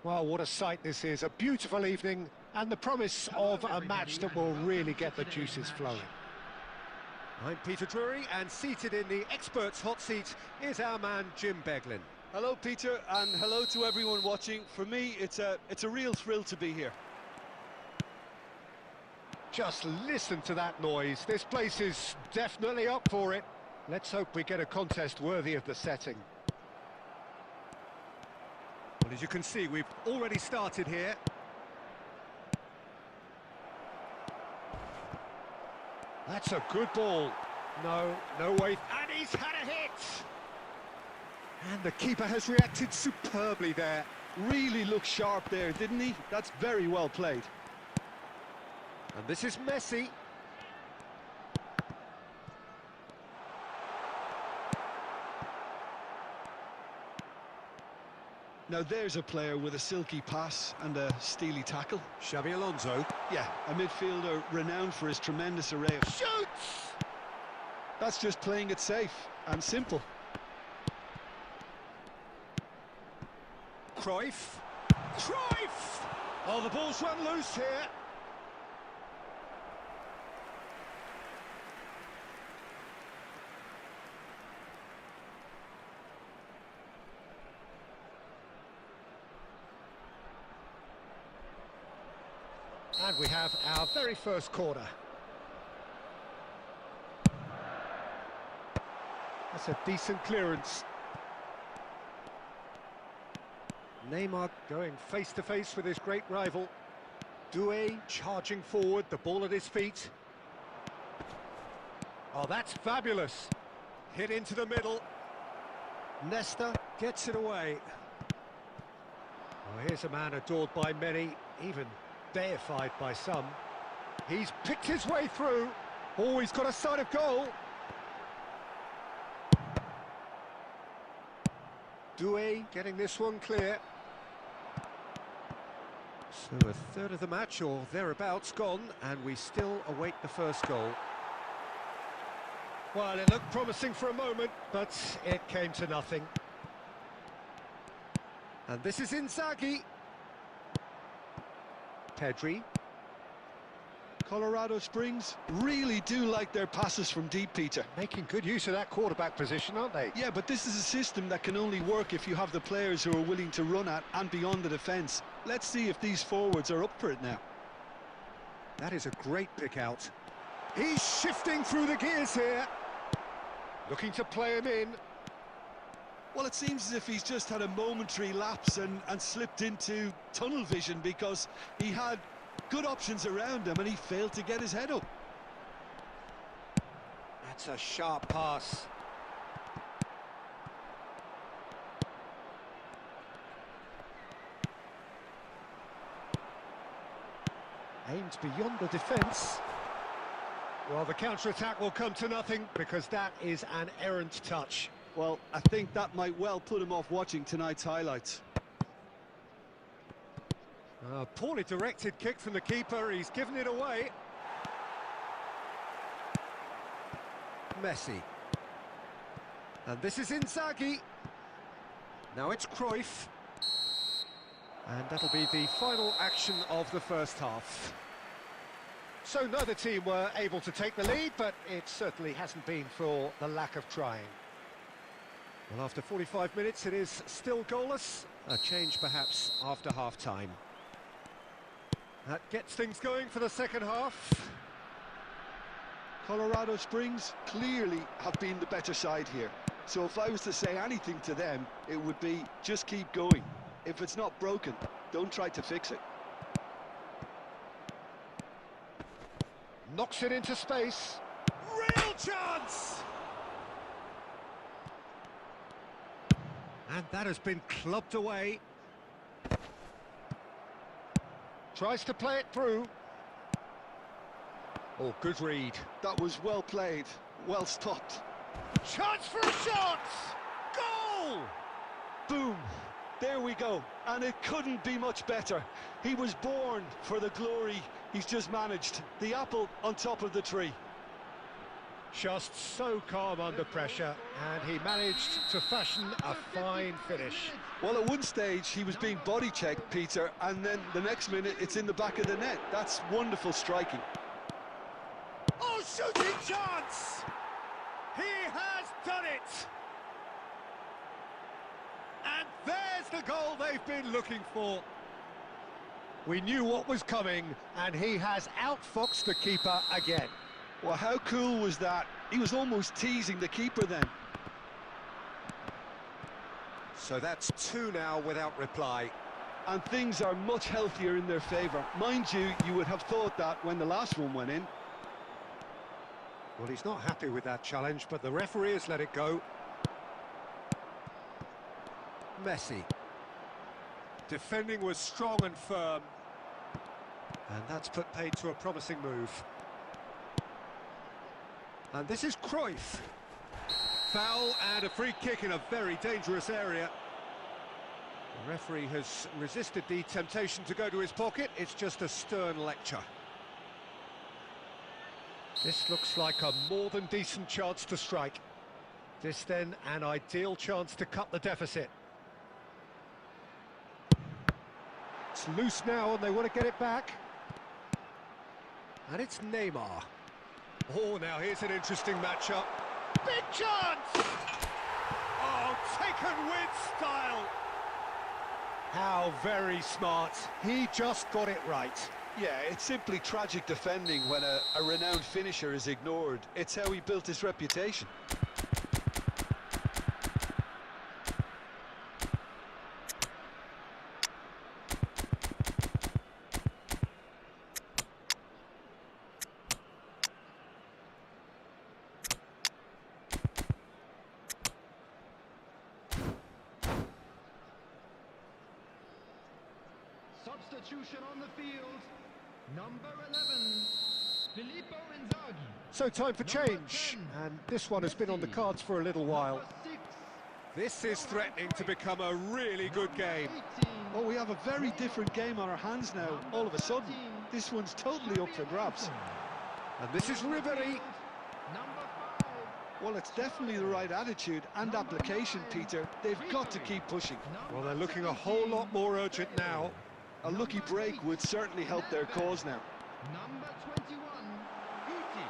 Well, what a sight this is. A beautiful evening and the promise of a match that will really get the juices flowing. I'm Peter Drury, and seated in the experts' hot seat is our man Jim Beglin. Hello, Peter, and hello to everyone watching. For me, it's a real thrill to be here. Just listen to that noise. This place is definitely up for it. Let's hope we get a contest worthy of the setting. Well, as you can see, we've already started here. That's a good ball. No way. And he's had a hit! And the keeper has reacted superbly there. Really looked sharp there, didn't he? That's very well played. And this is Messi. Now there's a player with a silky pass and a steely tackle. Xabi Alonso. Yeah, a midfielder renowned for his tremendous array of... Shoots! That's just playing it safe and simple. Cruyff. Oh, the ball's run loose here. And we have our very first corner. That's a decent clearance. Neymar going face-to-face with his great rival. Doué charging forward, the ball at his feet. Oh, that's fabulous. Hit into the middle. Nesta gets it away. Oh, here's a man adored by many, even deified by some. He's picked his way through. Oh, he's got a sight of goal. Doué getting this one clear. So a third of the match or thereabouts gone, and we still await the first goal. Well, it looked promising for a moment, but it came to nothing. And this is Inzaghi. Pedri. Colorado Springs really do like their passes from deep, Peter. Making good use of that quarterback position, aren't they? Yeah, but this is a system that can only work if you have the players who are willing to run at and beyond the defence. Let's see if these forwards are up for it now. That is a great pick out. He's shifting through the gears here. Looking to play him in. Well, it seems as if he's just had a momentary lapse and slipped into tunnel vision, because he had good options around him and he failed to get his head up. That's a sharp pass. Aimed beyond the defence. Well, the counter-attack will come to nothing because that is an errant touch. Well, I think that might well put him off watching tonight's highlights. A poorly directed kick from the keeper, he's given it away. Messi. And this is Inzaghi. Now it's Cruyff. And that'll be the final action of the first half. So neither team were able to take the lead, but it certainly hasn't been for the lack of trying. Well, after 45 minutes, it is still goalless. A change, perhaps, after half-time. That gets things going for the second half. Colorado Springs clearly have been the better side here. So if I was to say anything to them, it would be just keep going. If it's not broken, don't try to fix it. Knocks it into space. Real chance! And that has been clubbed away. Tries to play it through. Oh, good read. That was well played, well stopped. Chance for a shot! Goal! Boom! There we go. And it couldn't be much better. He was born for the glory he's just managed. The apple on top of the tree. Just so calm under pressure, and he managed to fashion a fine finish. Well, at one stage he was being body checked, Peter, and then the next minute it's in the back of the net. That's wonderful striking. Oh, shooting chance! He has done it! And there's the goal they've been looking for. We knew what was coming, and he has outfoxed the keeper again. Well, how cool was that? He was almost teasing the keeper then. So that's two now without reply. And things are much healthier in their favour. Mind you, you would have thought that when the last one went in. Well, he's not happy with that challenge, but the referee has let it go. Messi. Defending was strong and firm. And that's put paid to a promising move. And this is Cruyff. Foul and a free kick in a very dangerous area. The referee has resisted the temptation to go to his pocket. It's just a stern lecture. This looks like a more than decent chance to strike. This then an ideal chance to cut the deficit. It's loose now and they want to get it back. And it's Neymar. Oh, now here's an interesting matchup. Big chance! Oh, taken with style. How very smart. He just got it right. Yeah, it's simply tragic defending when a renowned finisher is ignored. It's how he built his reputation. Substitution on the field. Number 11, Filippo Inzaghi. So time for change, and this one has been on the cards for a little while. Number 6, This is threatening to become a really good game. 18, Oh, we have a very different game on our hands now, all of a sudden. This one's totally up for grabs. And this is Ribery. Number 5, Well, it's definitely the right attitude and application, Peter. They've got to keep pushing. Well, they're looking a whole lot more urgent now. A lucky break would certainly help their cause now. number 21, Guti.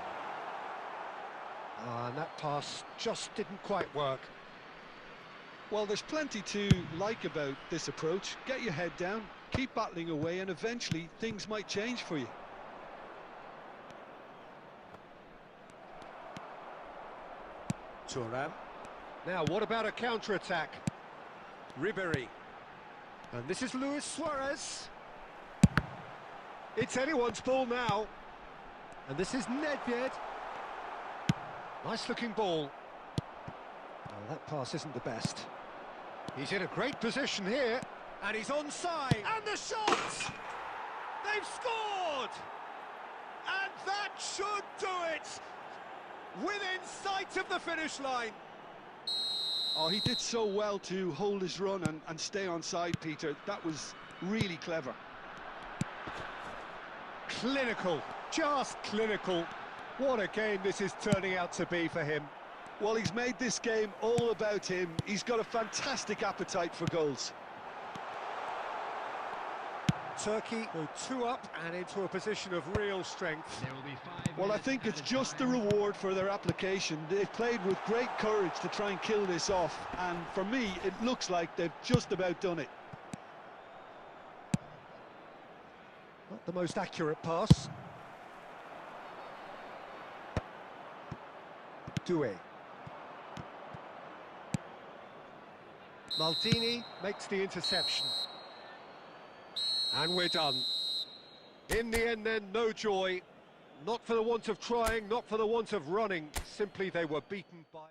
And that pass just didn't quite work. Well, there's plenty to like about this approach. Get your head down, keep battling away, and eventually things might change for you. Thuram. Now, what about a counter-attack? Ribery. And this is Luis Suarez. It's anyone's ball now. And this is Nedved. Nice-looking ball. Well, that pass isn't the best. He's in a great position here. And he's onside. And the shot! They've scored! And that should do it! Within sight of the finish line. Oh, he did so well to hold his run and stay on side, Peter. That was really clever. Clinical, just clinical. What a game this is turning out to be for him. Well, he's made this game all about him. He's got a fantastic appetite for goals. Turkey go 2 up and into a position of real strength. There will be 5 Well, I minutes think it's added just the time. reward for their application. They've played with great courage to try and kill this off, and for me, it looks like they've just about done it. Not the most accurate pass. Doué. Maldini makes the interception. And we're done. In the end then, no joy. Not for the want of trying, not for the want of running. Simply they were beaten by...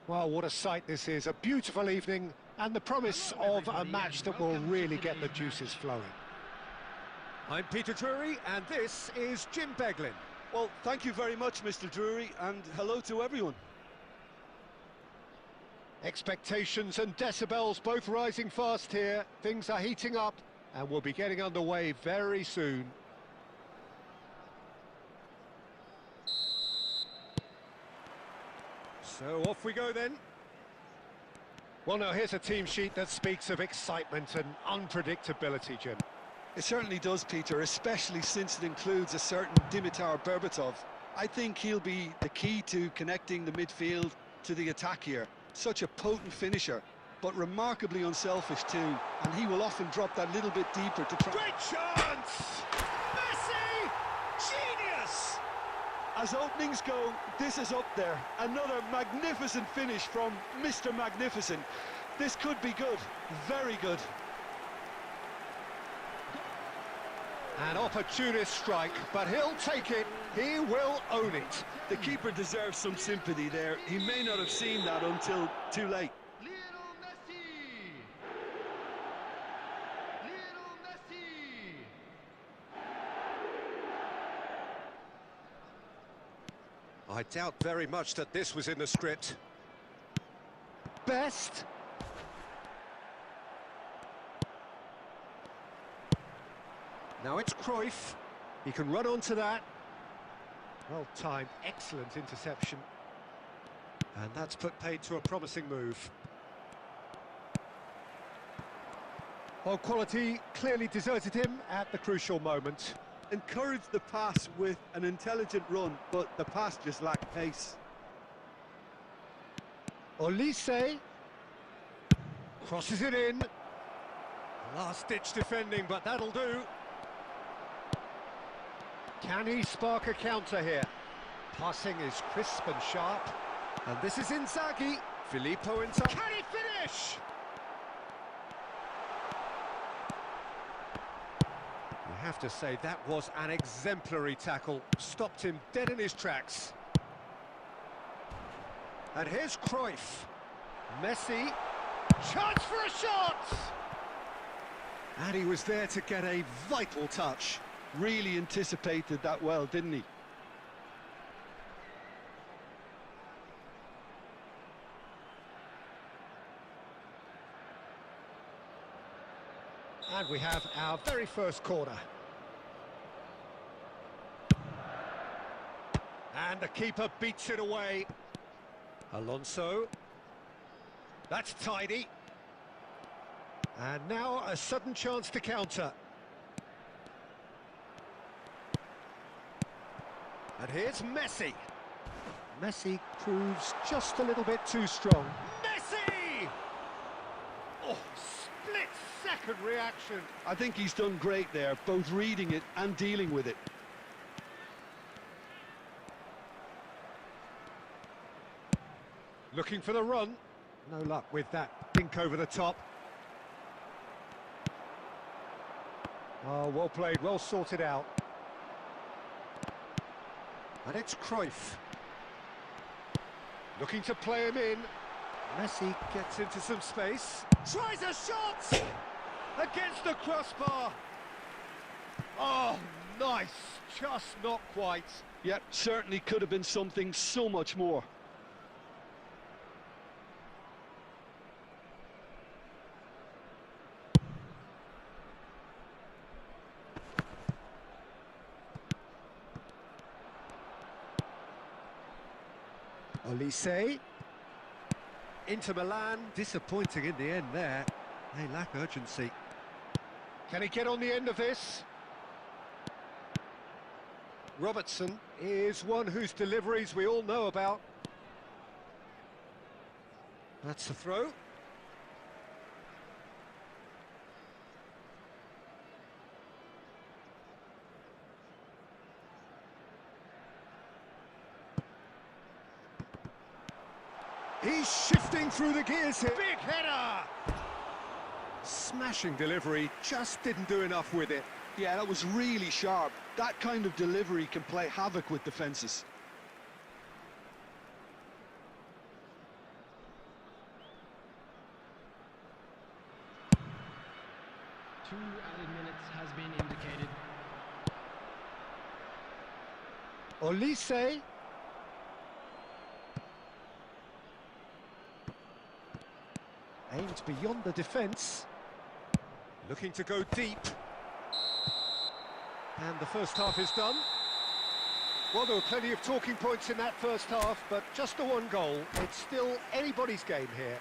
Well, what a sight this is. A beautiful evening and the promise of a match that will really get the juices flowing. I'm Peter Drury and this is Jim Beglin. Well, thank you very much, Mr. Drury, and hello to everyone. Expectations and decibels both rising fast here. Things are heating up and we'll be getting underway very soon. So off we go then. Well, now here's a team sheet that speaks of excitement and unpredictability, Jim. It certainly does, Peter, especially since it includes a certain Dimitar Berbatov. I think he'll be the key to connecting the midfield to the attack here. Such a potent finisher, but remarkably unselfish too, and he will often drop that little bit deeper to try... Great chance! Messi! Genius! As openings go, this is up there. Another magnificent finish from Mr. Magnificent. This could be good, very good. An opportunist strike, but he'll take it, he will own it. The keeper deserves some sympathy there. He may not have seen that until too late. Lionel Messi! Lionel Messi! I doubt very much that this was in the script. Best. Now it's Cruyff. He can run onto that. Well timed, excellent interception. And that's put paid to a promising move. Well, quality clearly deserted him at the crucial moment. Encouraged the pass with an intelligent run, but the pass just lacked pace. Olise crosses it in. Last-ditch defending, but that'll do. Can he spark a counter here? Passing is crisp and sharp. And this is Inzaghi. Filippo Inzaghi. Can he finish? You have to say that was an exemplary tackle. Stopped him dead in his tracks. And here's Cruyff. Messi. Chance for a shot! And he was there to get a vital touch. Really anticipated that well, didn't he? And we have our very first corner. And the keeper beats it away. Alonso. That's tidy. And now a sudden chance to counter. And here's Messi. Messi proves just a little bit too strong. Messi! Oh, split-second reaction. I think he's done great there, both reading it and dealing with it. Looking for the run. No luck with that dink over the top. Oh, well played, well sorted out. And it's Cruyff. Looking to play him in. Messi gets into some space. Tries a shot! Against the crossbar. Oh, nice. Just not quite. Yep, certainly could have been something so much more. Olise. Inter Milan, disappointing in the end there. They lack urgency. Can he get on the end of this? Robertson is one whose deliveries we all know about. That's a throw. He's shifting through the gears here. Big header! Smashing delivery, just didn't do enough with it. Yeah, that was really sharp. That kind of delivery can play havoc with defences. Olise. Aimed beyond the defence. Looking to go deep. And the first half is done. Well, there were plenty of talking points in that first half, but just the one goal. It's still anybody's game here.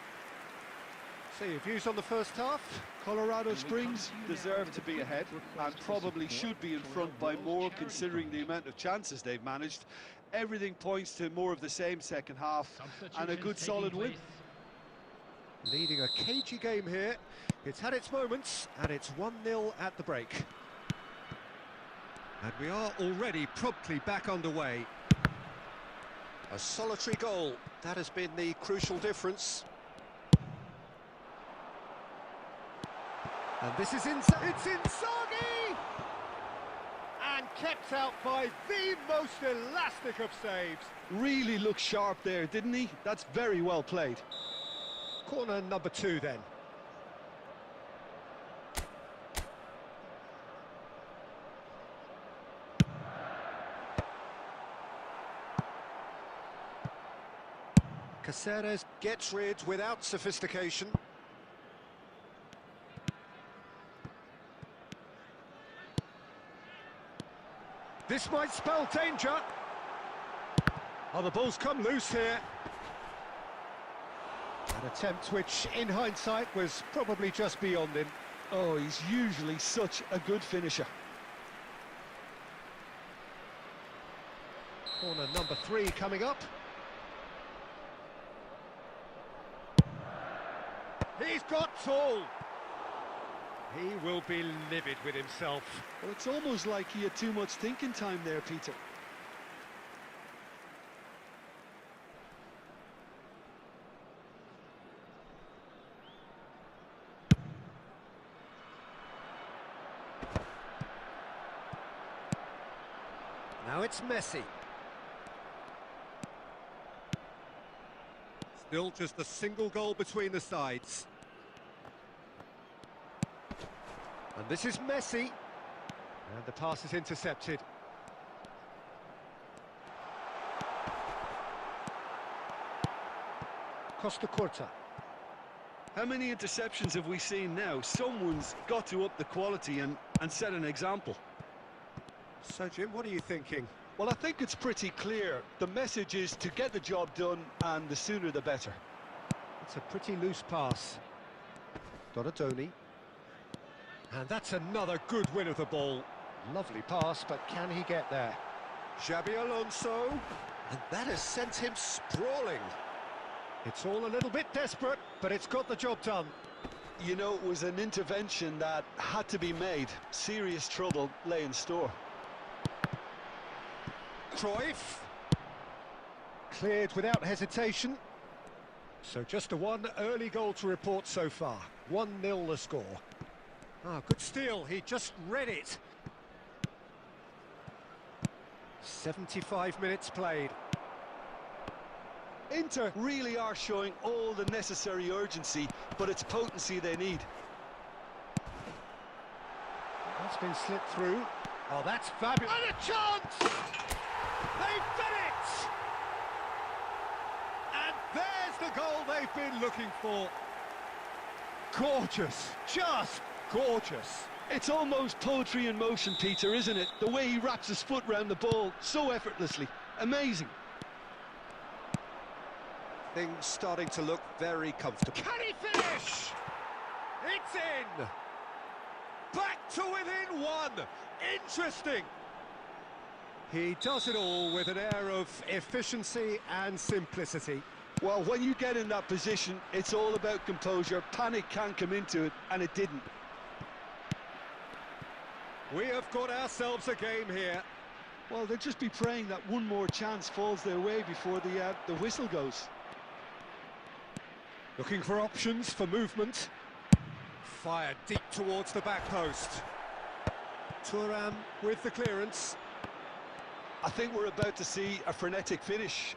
So your views on the first half? Colorado Springs deserve to be ahead and probably should be in front by more considering the amount of chances they've managed. Everything points to more of the same second half and a good solid win. Leading a cagey game here. It's had its moments and it's 1-0 at the break. And we are already promptly back underway. A solitary goal, that has been the crucial difference. And this is it's Inzaghi! And kept out by the most elastic of saves. Really looked sharp there, didn't he? That's very well played. Corner number 2 then. Caceres gets rid without sophistication. This might spell danger. Oh, the ball's come loose here. An attempt which, in hindsight, was probably just beyond him. Oh, he's usually such a good finisher. Corner number 3 coming up. He's got tall. He will be livid with himself. Well, it's almost like he had too much thinking time there, Peter. Now it's Messi. Still just a single goal between the sides. And this is Messi. And the pass is intercepted. Costa Curta. How many interceptions have we seen now? Someone's got to up the quality and set an example. So, Jim, what are you thinking? Well, I think it's pretty clear. The message is to get the job done, and the sooner the better. It's a pretty loose pass. Donatoni. And that's another good win of the ball. Lovely pass, but can he get there? Xabi Alonso. And that has sent him sprawling. It's all a little bit desperate, but it's got the job done. You know, it was an intervention that had to be made. Serious trouble lay in store. Cruyff. Cleared without hesitation. So just the one early goal to report so far. 1-0 the score. Ah, good steal, he just read it. 75 minutes played. Inter really are showing all the necessary urgency, but it's potency they need. That's been slipped through. Oh, that's fabulous. And a chance! They've done it! And there's the goal they've been looking for. Gorgeous, just gorgeous. It's almost poetry in motion, Peter, isn't it? The way he wraps his foot round the ball so effortlessly. Amazing. Things starting to look very comfortable. Can he finish? It's in! Back to within one! Interesting! He does it all with an air of efficiency and simplicity. Well, when you get in that position, it's all about composure. Panic can come into it, and it didn't. We have got ourselves a game here. Well, they'll just be praying that one more chance falls their way before the whistle goes. Looking for options for movement. Fired deep towards the back post. Thuram with the clearance. I think we're about to see a frenetic finish.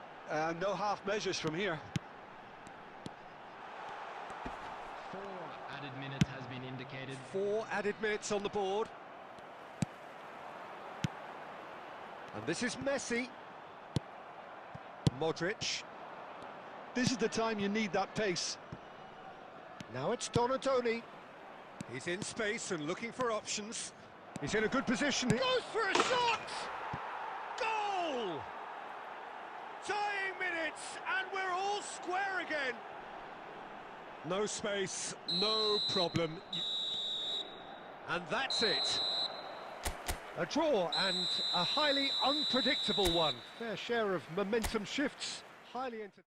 No half measures from here. 4 added minutes has been indicated. 4 added minutes on the board. And this is Messi. Modric. This is the time you need that pace. Now it's Donatoni. He's in space and looking for options. He's in a good position. He goes for a shot! Goal! Tying minutes, and we're all square again. No space, no problem. And that's it. A draw and a highly unpredictable one. Fair share of momentum shifts, highly entertaining.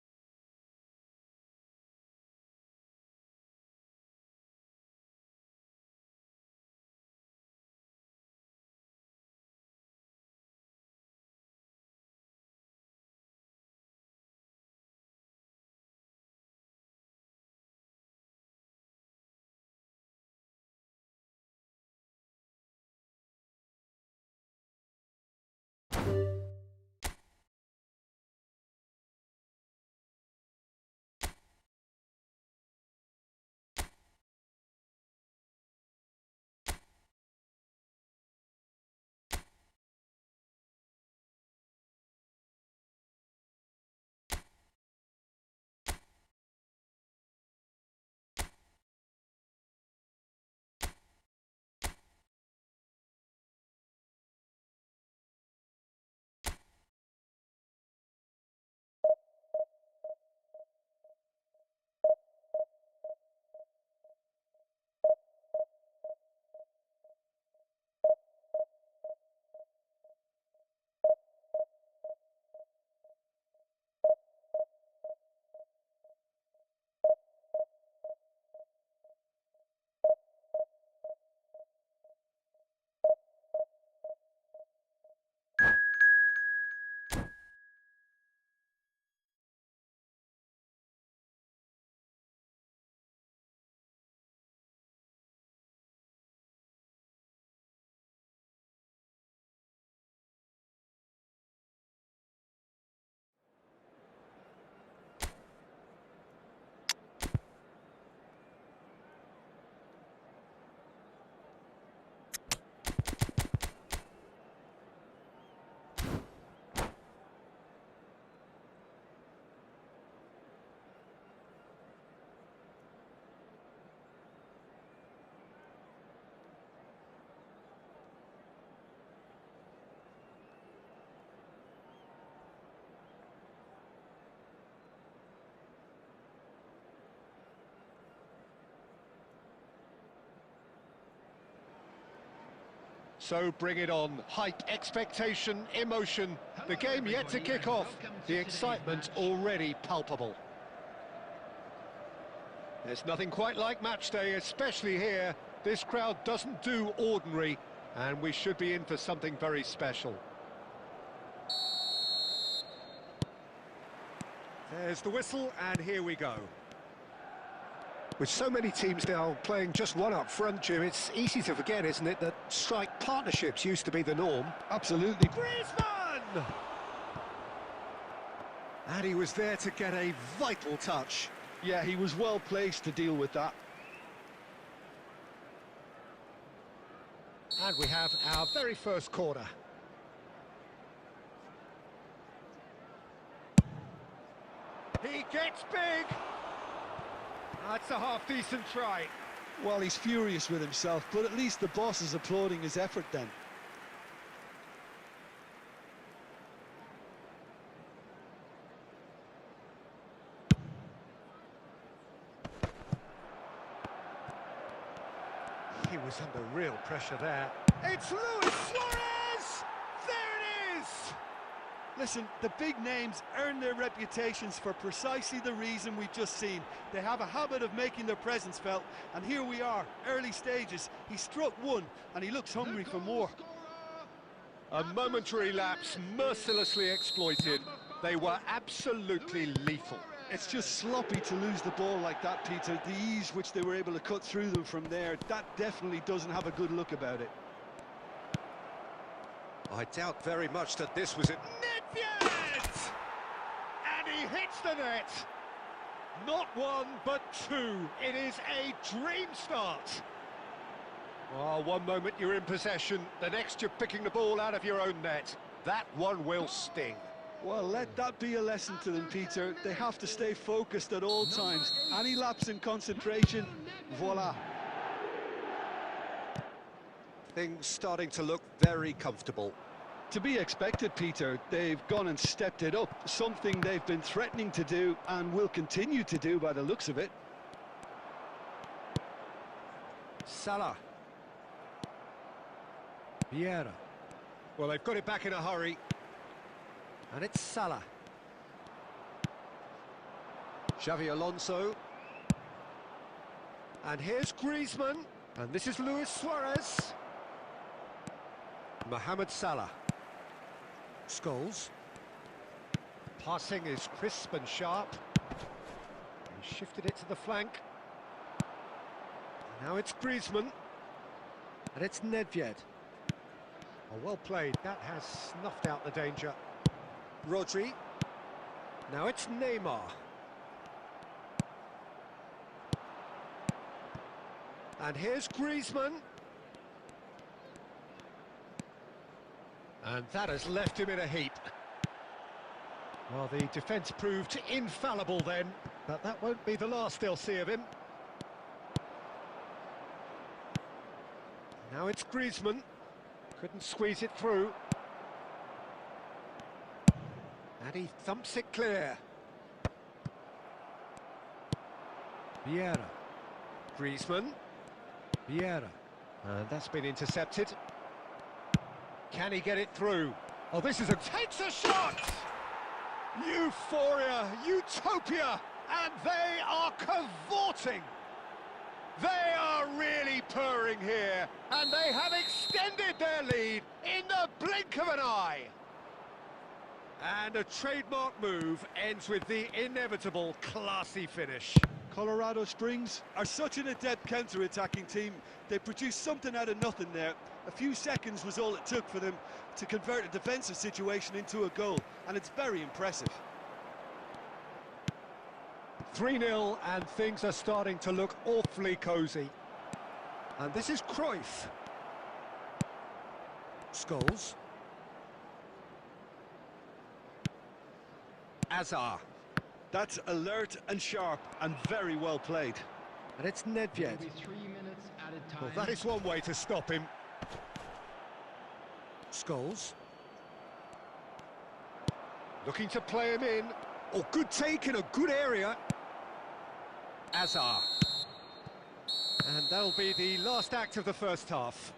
So bring it on. Hype, expectation, emotion. The game yet to kick off. The excitement already palpable. There's nothing quite like match day, especially here. This crowd doesn't do ordinary, and we should be in for something very special. There's the whistle, and here we go. With so many teams now playing just one up front, Jim, it's easy to forget, isn't it, that strike partnerships used to be the norm. Absolutely. Griezmann! And he was there to get a vital touch. Yeah, he was well placed to deal with that. And we have our very first corner. He gets big! That's a half-decent try. Well, he's furious with himself, but at least the boss is applauding his effort then. He was under real pressure there. It's Luis Suarez! There it is! Listen, the big names earn their reputations for precisely the reason we've just seen. They have a habit of making their presence felt, and here we are, early stages. He struck one, and he looks hungry for more. A momentary lapse mercilessly exploited. They were absolutely lethal. It's just sloppy to lose the ball like that, Peter. The ease which they were able to cut through them from there, that definitely doesn't have a good look about it. I doubt very much that this was it. Nedved! And he hits the net. Not one, but two. It is a dream start. Oh, one moment you're in possession, the next you're picking the ball out of your own net. That one will sting. Well, let that be a lesson to them, Peter. They have to stay focused at all times. Any lapse in concentration, voila. Things starting to look very comfortable. To be expected, Peter. They've gone and stepped it up, something they've been threatening to do and will continue to do by the looks of it. Salah. Vieira. Well, they've got it back in a hurry. And it's Salah. Xavi Alonso. And here's Griezmann. And this is Luis Suarez. Mohamed Salah. Scholes. Passing is crisp and sharp. He shifted it to the flank. Now it's Griezmann. And it's Nedved. Oh, well played. That has snuffed out the danger. Rodri. Now it's Neymar. And here's Griezmann. And that has left him in a heap. Well, the defence proved infallible then, but that won't be the last they'll see of him. Now it's Griezmann. Couldn't squeeze it through. And he thumps it clear. Vieira. Griezmann. Vieira. And that's been intercepted. Can he get it through? Oh, this is takes a shot! Euphoria, utopia, and they are cavorting. They are really purring here, and they have extended their lead in the blink of an eye. And a trademark move ends with the inevitable classy finish. Colorado Springs are such an adept counter-attacking team. They produced something out of nothing there. A few seconds was all it took for them to convert a defensive situation into a goal, and it's very impressive. 3-0, and things are starting to look awfully cosy. And this is Cruyff. Scholes. Azar. That's alert and sharp and very well played. And it's Nedved. Maybe 3 minutes at a time. Well, that is one way to stop him. Scholes. Looking to play him in. Oh, good take in a good area. Azar. And that'll be the last act of the first half.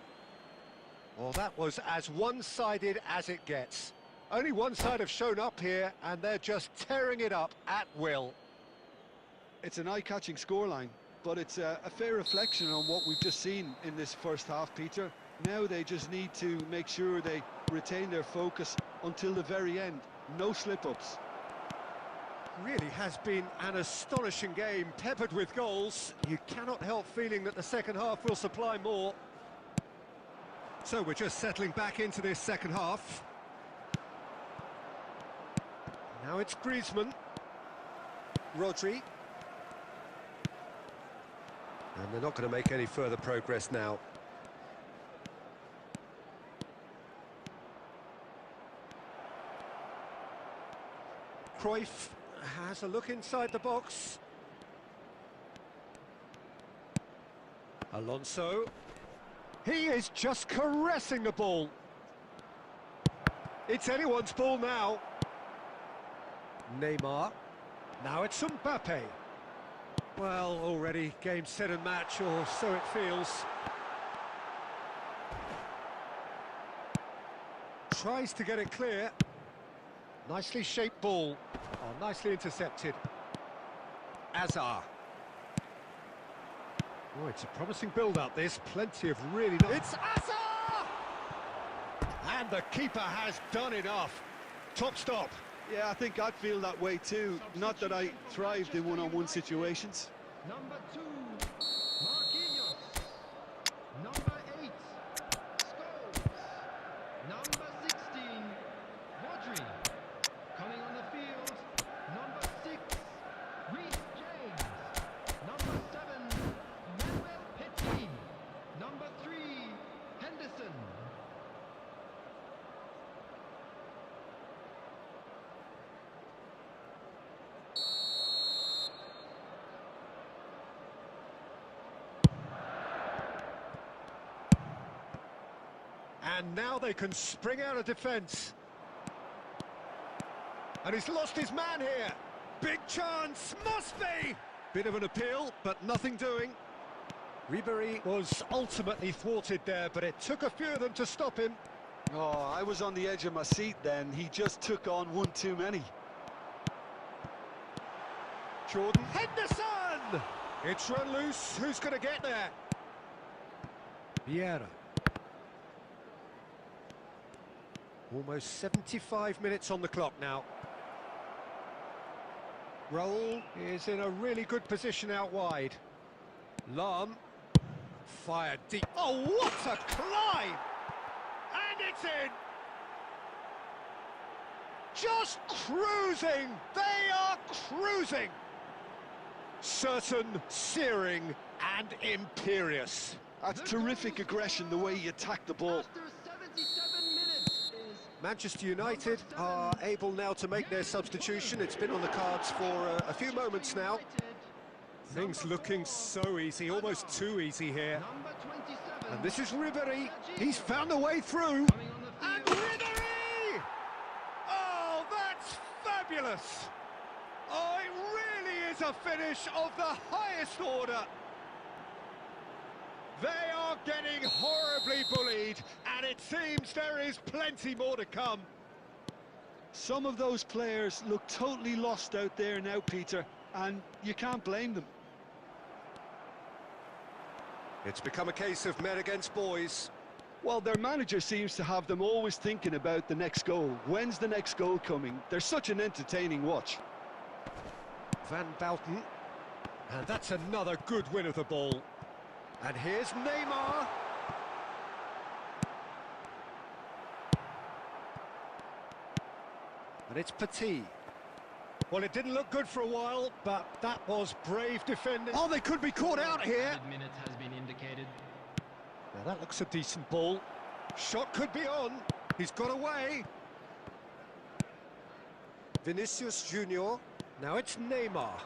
Well, that was as one-sided as it gets. Only one side have shown up here, and they're just tearing it up at will. It's an eye-catching scoreline, but it's a fair reflection on what we've just seen in this first half, Peter. Now they just need to make sure they retain their focus until the very end. No slip-ups. Really has been an astonishing game, peppered with goals. You cannot help feeling that the second half will supply more. So we're just settling back into this second half. Now it's Griezmann. Rodri. And they're not going to make any further progress now. Cruyff has a look inside the box. Alonso. He is just caressing the ball. It's anyone's ball now. Neymar. Now it's Mbappe. Well, already game, set and match, or so it feels. Tries to get it clear. Nicely shaped ball. Oh, nicely intercepted. Azar. Oh, it's a promising build-up, this. Plenty of really... It's Azar! And the keeper has done enough. Top stop. Yeah, I think I'd feel that way too. Not that I thrived in one-on-one situations. Number 2, Marquinhos. Number 8, Scholes. Number 16, Rodri. Coming on the field, number 6, Reece James. Number 7, Manuel Petit. Number 3, Henderson. And now they can spring out of defence. And he's lost his man here. Big chance, must be! Bit of an appeal, but nothing doing. Ribery was ultimately thwarted there, but it took a few of them to stop him. Oh, I was on the edge of my seat then. He just took on one too many. Jordan Henderson! It's run loose. Who's going to get there? Vieira. Almost 75 minutes on the clock now. Raul is in a really good position out wide. Lam fired deep. Oh, what a climb! And it's in! Just cruising! They are cruising! Certain, searing and imperious. That's terrific aggression, the way he attacked the ball. After 77 minutes is Manchester United are able now to make their substitution. It's been on the cards for a few moments now. Things looking so easy, almost too easy here. number 27. And this is Ribery. He's found a way through. Coming on the And field. Ribery! Oh, that's fabulous! Oh, it really is a finish of the highest order. They are getting horribly bullied, and it seems there is plenty more to come. Some of those players look totally lost out there now, Peter, and you can't blame them. It's become a case of men against boys. Well, their manager seems to have them always thinking about the next goal. When's the next goal coming? They're such an entertaining watch. Van Bouten. And that's another good win of the ball. And here's Neymar. And it's Petit. Well, it didn't look good for a while, but that was brave defending. Oh, they could be caught out here. Added minutes has been indicated. Now that looks a decent ball. Shot could be on. He's got away. Vinicius Junior. Now it's Neymar.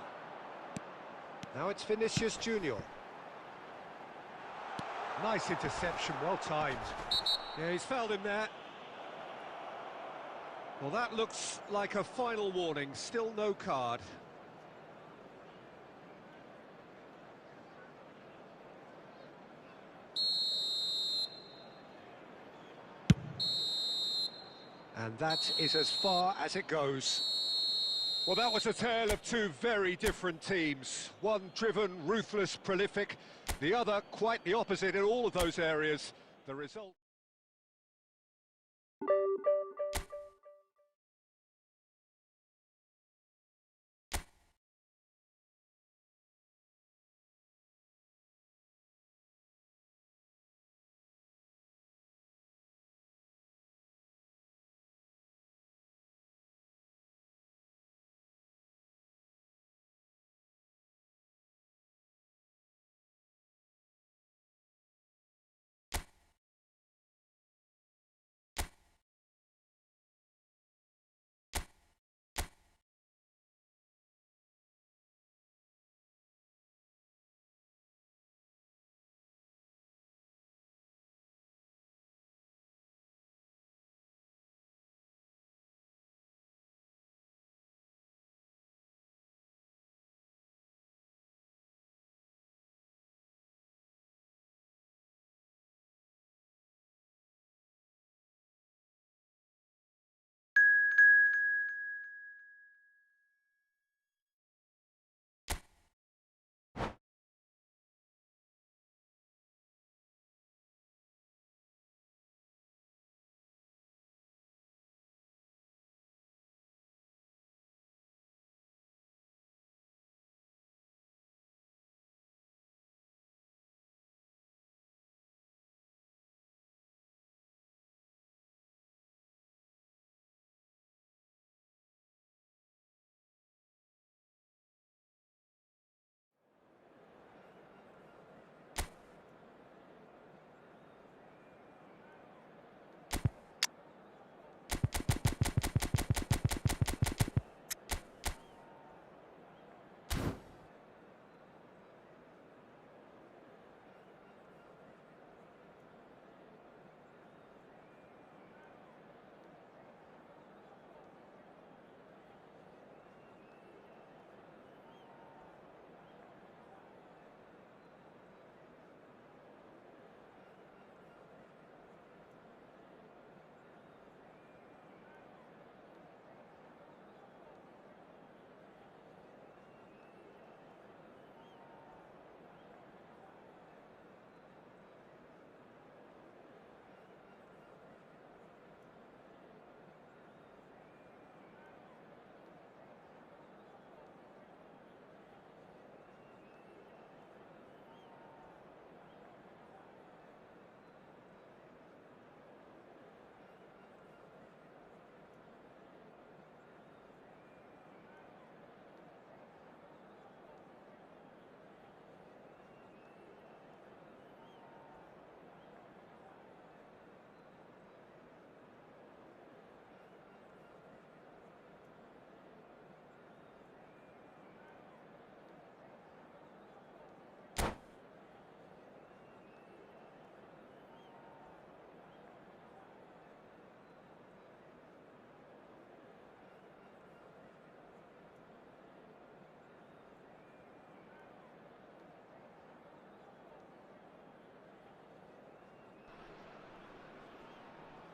Now it's Vinicius Junior. Nice interception, well timed. Yeah, he's fouled him there. Well, that looks like a final warning. Still no card. And that is as far as it goes. Well, that was a tale of two very different teams. One driven, ruthless, prolific. The other quite the opposite in all of those areas. The result...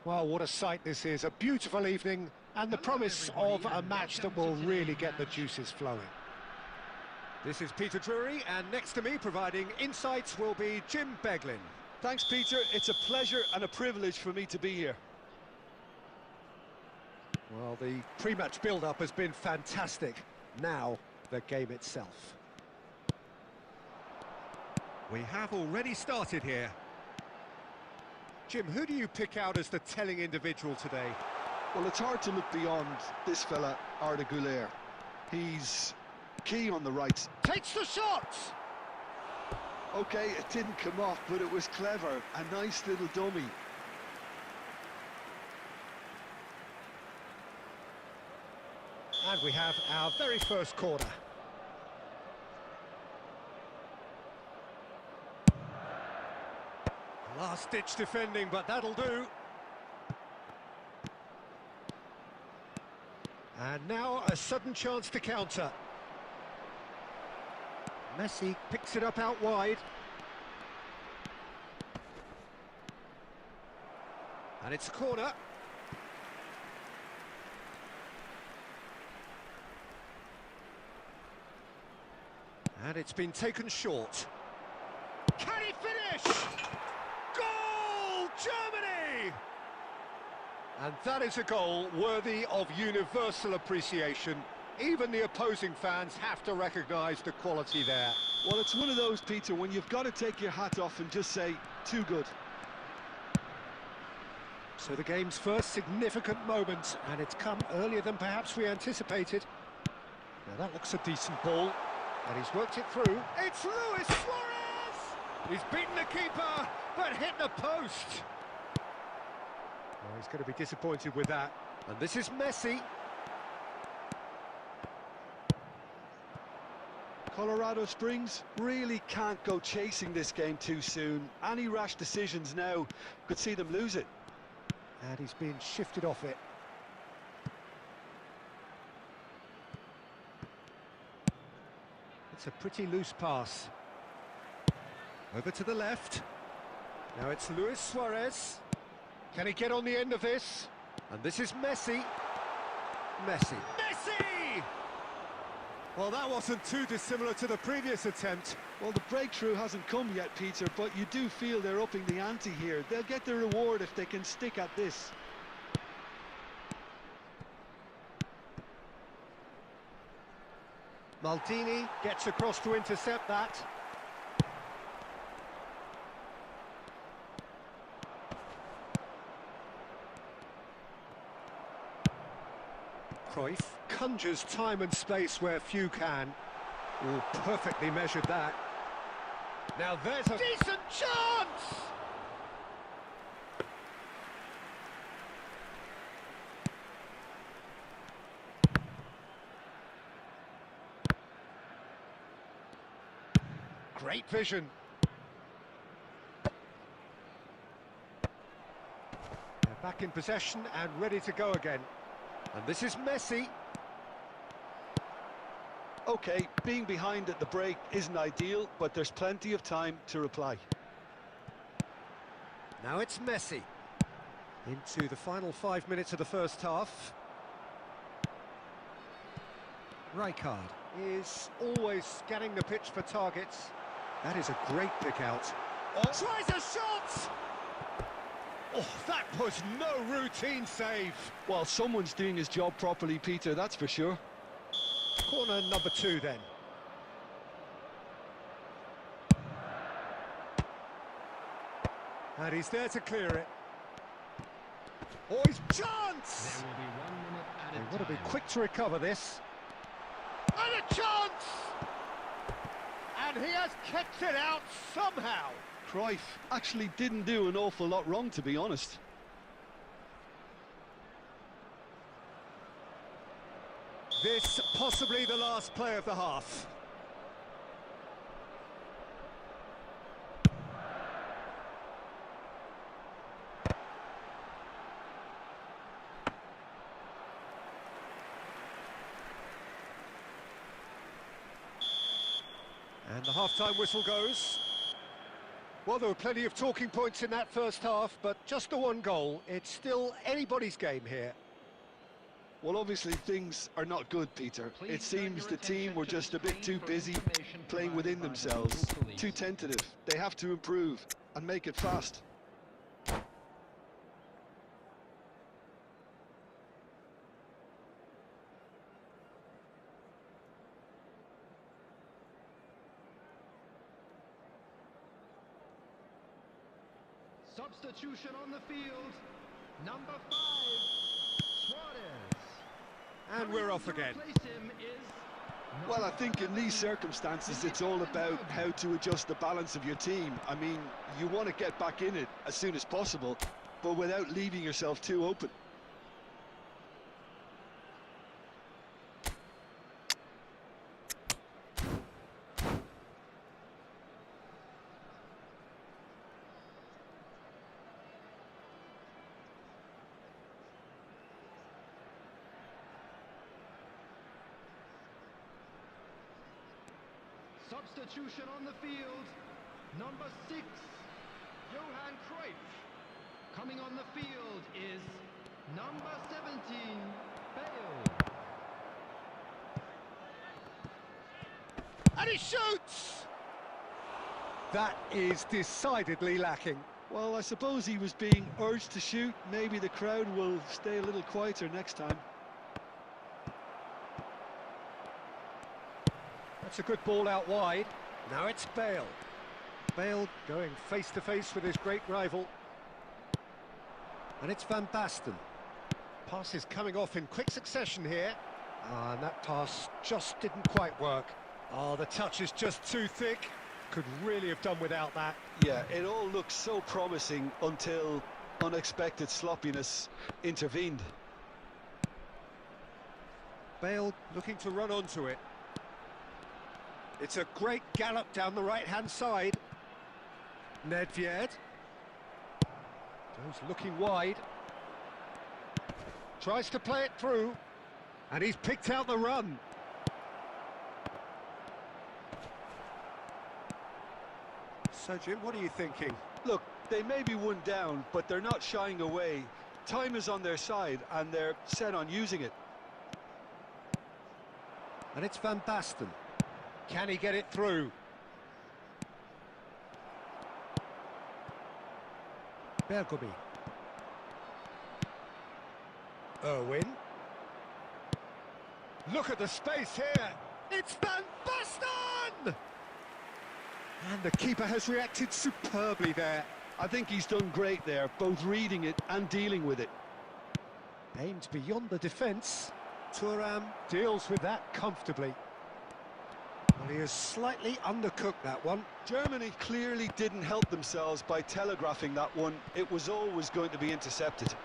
Well, what a sight this is. A beautiful evening and the promise of a match that will really get the juices flowing. This is Peter Drury, and next to me providing insights will be Jim Beglin. Thanks, Peter. It's a pleasure and a privilege for me to be here. Well, the pre-match build-up has been fantastic. Now, the game itself. We have already started here. Jim, who do you pick out as the telling individual today? Well, it's hard to look beyond this fella, Arda Güler. He's key on the right. Takes the shot! Okay, it didn't come off, but it was clever. A nice little dummy. And we have our very first corner. Last-ditch defending, but that'll do. And now a sudden chance to counter. Messi picks it up out wide. And it's a corner. And it's been taken short. Can he finish? Goal, Germany! And that is a goal worthy of universal appreciation. Even the opposing fans have to recognise the quality there. Well, it's one of those, Peter, when you've got to take your hat off and just say, too good. So the game's first significant moment, and it's come earlier than perhaps we anticipated. Now that looks a decent ball, and he's worked it through. It's Luis Suarez! He's beaten the keeper, but hit the post. Oh, he's going to be disappointed with that. And this is Messi. Colorado Springs really can't go chasing this game too soon. Any rash decisions now could see them lose it. And he's being shifted off it. It's a pretty loose pass. Over to the left. Now it's Luis Suarez. Can he get on the end of this? And this is Messi. Messi. Messi! Well, that wasn't too dissimilar to the previous attempt. Well, the breakthrough hasn't come yet, Peter, but you do feel they're upping the ante here. They'll get the reward if they can stick at this. Maldini gets across to intercept that. Cruyff conjures time and space where few can. Oh, perfectly measured that. Now there's a decent chance! Great vision. They're back in possession and ready to go again. And this is Messi. OK, being behind at the break isn't ideal, but there's plenty of time to reply. Now it's Messi. Into the final 5 minutes of the first half. Rijkaard is always scanning the pitch for targets. That is a great pick out. Oh, tries a shot! Oh, that was no routine save. Well, someone's doing his job properly, Peter, that's for sure. Corner number 2 then. And he's there to clear it. Oh, his chance! There will be 1 minute at a They time. want to be quick to recover this. And a chance! And he has kept it out somehow. Cruyff actually didn't do an awful lot wrong, to be honest. This possibly the last play of the half. And the half-time whistle goes. Well, there were plenty of talking points in that first half, but just the one goal. It's still anybody's game here. Well, obviously things are not good, Peter. It seems the team were just a bit too busy playing within themselves, too tentative. They have to improve and make it fast. Substitution on the field. Number 5, Suarez. And we're off again. Well, I think in these circumstances, it's all about how to adjust the balance of your team. I mean, you want to get back in it as soon as possible, but without leaving yourself too open. Substitution on the field. Number 6, Johan Cruyff. Coming on the field is number 17, Bale. And he shoots! That is decidedly lacking. Well, I suppose he was being urged to shoot. Maybe the crowd will stay a little quieter next time. That's a good ball out wide. Now it's Bale. Bale going face-to-face with his great rival. And it's Van Basten. Pass is coming off in quick succession here. And that pass just didn't quite work. Oh, the touch is just too thick. Could really have done without that. Yeah, it all looked so promising until unexpected sloppiness intervened. Bale looking to run onto it. It's a great gallop down the right-hand side. Nedved goes looking wide. Tries to play it through. And he's picked out the run. So, Jim, what are you thinking? Look, they may be one down, but they're not shying away. Time is on their side, and they're set on using it. And it's Van Basten. Can he get it through? Bergomi. Irwin. Look at the space here. It's Van Basten! And the keeper has reacted superbly there. I think he's done great there, both reading it and dealing with it. Aimed beyond the defence. Thuram deals with that comfortably. Well, he has slightly undercooked that one. Germany clearly didn't help themselves by telegraphing that one. It was always going to be intercepted.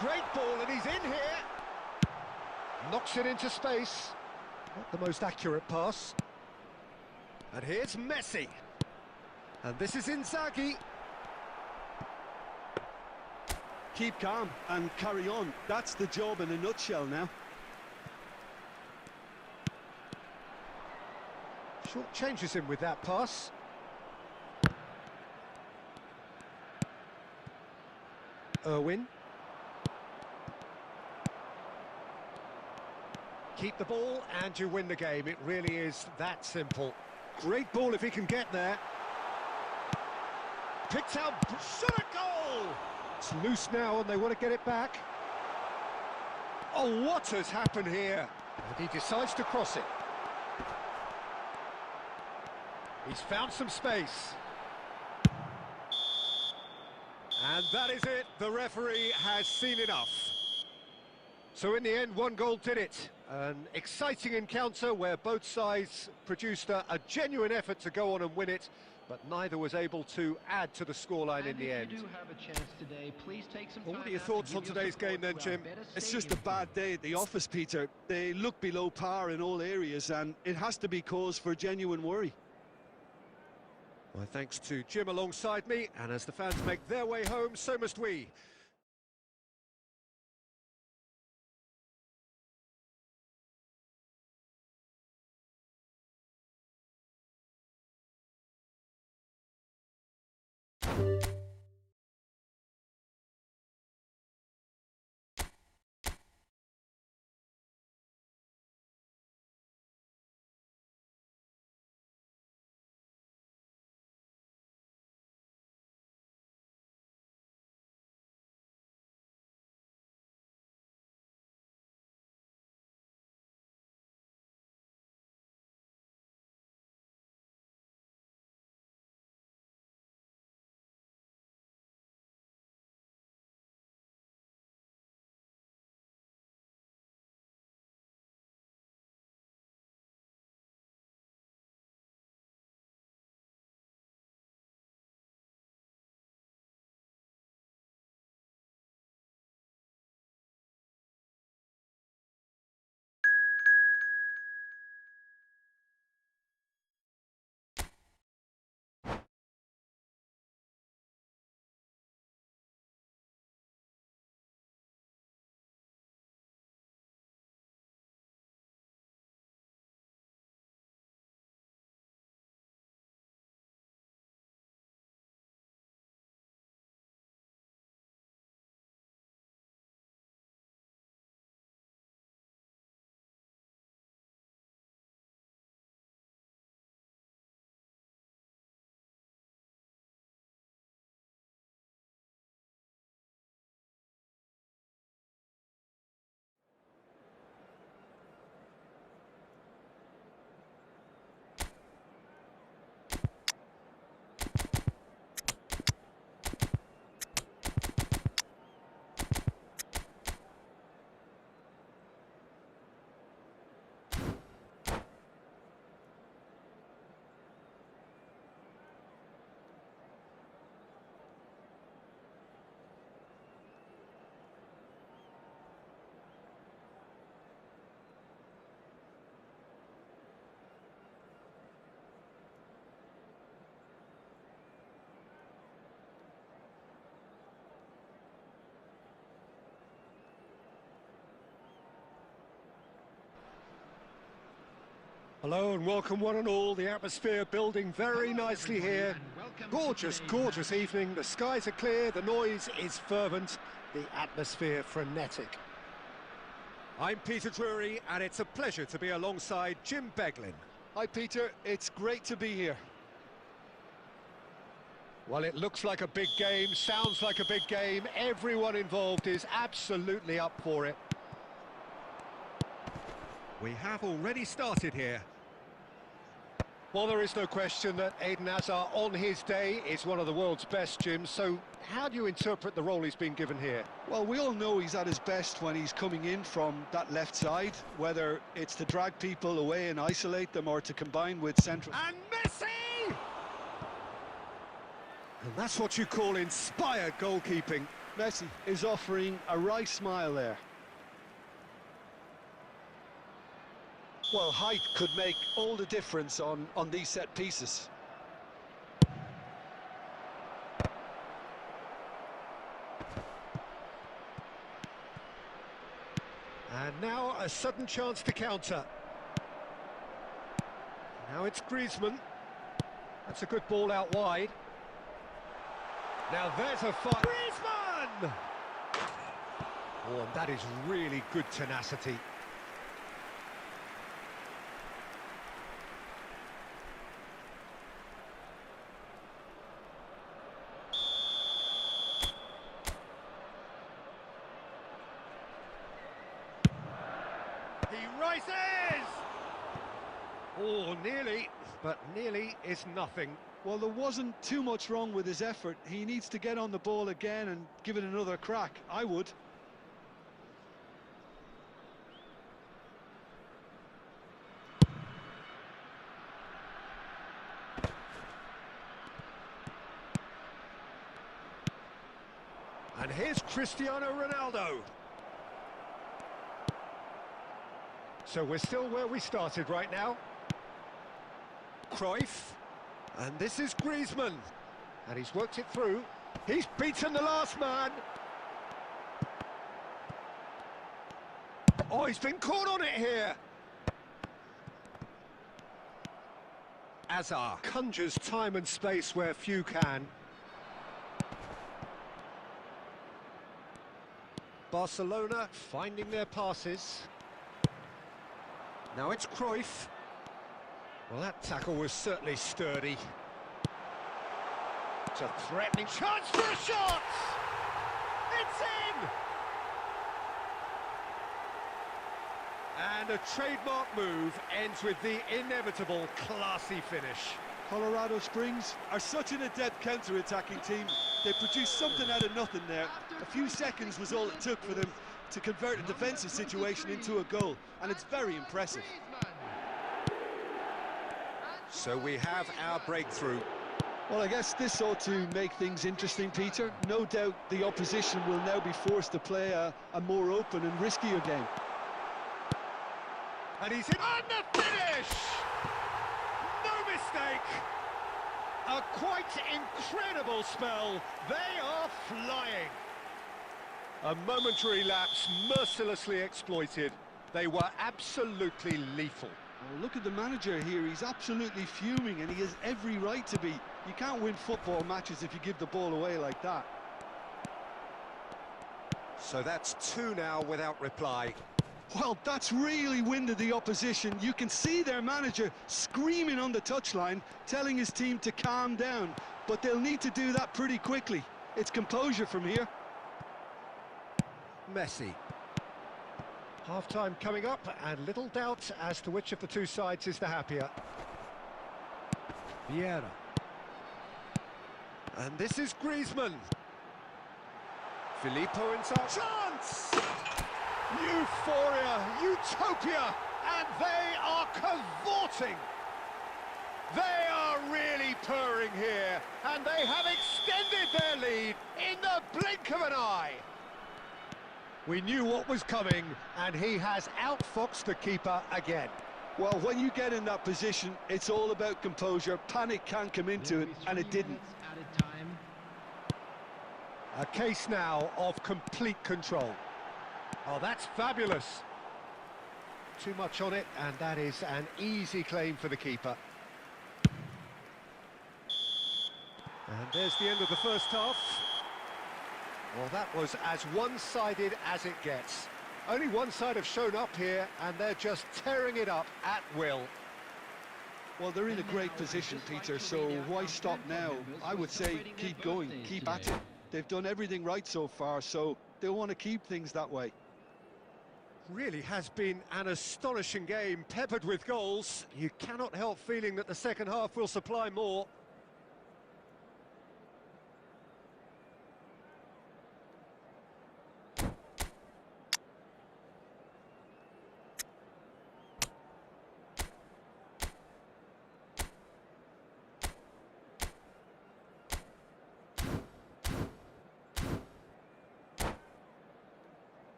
Great ball, and he's in here. Knocks it into space. Not the most accurate pass. And here's Messi. And this is Inzaghi. Keep calm and carry on. That's the job in a nutshell now. Short changes him with that pass. Irwin. Keep the ball and you win the game. It really is that simple. Great ball if he can get there. Picked out, shot a goal! It's loose now and they want to get it back. Oh, what has happened here? And he decides to cross it. He's found some space. And that is it. The referee has seen enough. So in the end, one goal did it. An exciting encounter where both sides produced a genuine effort to go on and win it, but neither was able to add to the scoreline in the end. If you do have a chance today, please take some Well, time what are your out thoughts to on give today's your game then, support to our Jim? better It's just a stadium. bad day at the office, Peter. They look below par in all areas, and it has to be cause for genuine worry. Well, thanks to Jim alongside me, and as the fans make their way home, so must we. Hello and welcome one and all. The atmosphere building very nicely here. Gorgeous, gorgeous evening. The skies are clear, the noise is fervent, the atmosphere frenetic. I'm Peter Drury and it's a pleasure to be alongside Jim Beglin. Hi Peter, it's great to be here. Well, it looks like a big game, sounds like a big game. Everyone involved is absolutely up for it. We have already started here. Well, there is no question that Eden Hazard, on his day, is one of the world's best, Jim. So how do you interpret the role he's been given here? Well, we all know he's at his best when he's coming in from that left side, whether it's to drag people away and isolate them or to combine with central... And Messi! And that's what you call inspired goalkeeping. Messi is offering a right smile there. Well, height could make all the difference on these set pieces. And now a sudden chance to counter. Now it's Griezmann. That's a good ball out wide. Now there's a fight. Griezmann! Oh, and that is really good tenacity. He rises! Oh, nearly, but nearly is nothing. Well, there wasn't too much wrong with his effort. He needs to get on the ball again and give it another crack. I would. And here's Cristiano Ronaldo. So we're still where we started right now. Cruyff. And this is Griezmann. And he's worked it through. He's beaten the last man. Oh, he's been caught on it here. Hazard conjures time and space where few can. Barcelona finding their passes. Now it's Cruyff. Well, that tackle was certainly sturdy. It's a threatening chance for a shot! It's in! And a trademark move ends with the inevitable classy finish. Colorado Springs are such an adept counter-attacking team. They produced something out of nothing there. A few seconds was all it took for them to convert a defensive situation into a goal, and it's very impressive. So we have our breakthrough. Well, I guess this ought to make things interesting, Peter. No doubt the opposition will now be forced to play a more open and riskier game. And he's in on the finish! No mistake! A quite incredible spell. They are flying. A momentary lapse mercilessly exploited. They were absolutely lethal. Well, look at the manager here. He's absolutely fuming, and he has every right to be. You can't win football matches if you give the ball away like that. So that's two now without reply. Well, that's really winded the opposition. You can see their manager screaming on the touchline, telling his team to calm down. But they'll need to do that pretty quickly. It's composure from here. Messi. Half-time coming up, and little doubt as to which of the two sides is the happier. Vieira. And this is Griezmann. Filippo inside. Chance! Euphoria, utopia, and they are cavorting. They are really purring here, and they have extended their lead in the blink of an eye. We knew what was coming, and he has outfoxed the keeper again. Well, when you get in that position, it's all about composure. Panic can come into it, and it didn't. A case now of complete control. Oh, that's fabulous. too much on it, and that is an easy claim for the keeper. And there's the end of the first half. Well, that was as one-sided as it gets. Only one side have shown up here, and they're just tearing it up at will. Well, they're in a great position, Peter, so why stop now? I would say keep going, keep at it. They've done everything right so far, so they'll want to keep things that way. Really has been an astonishing game, peppered with goals. You cannot help feeling that the second half will supply more.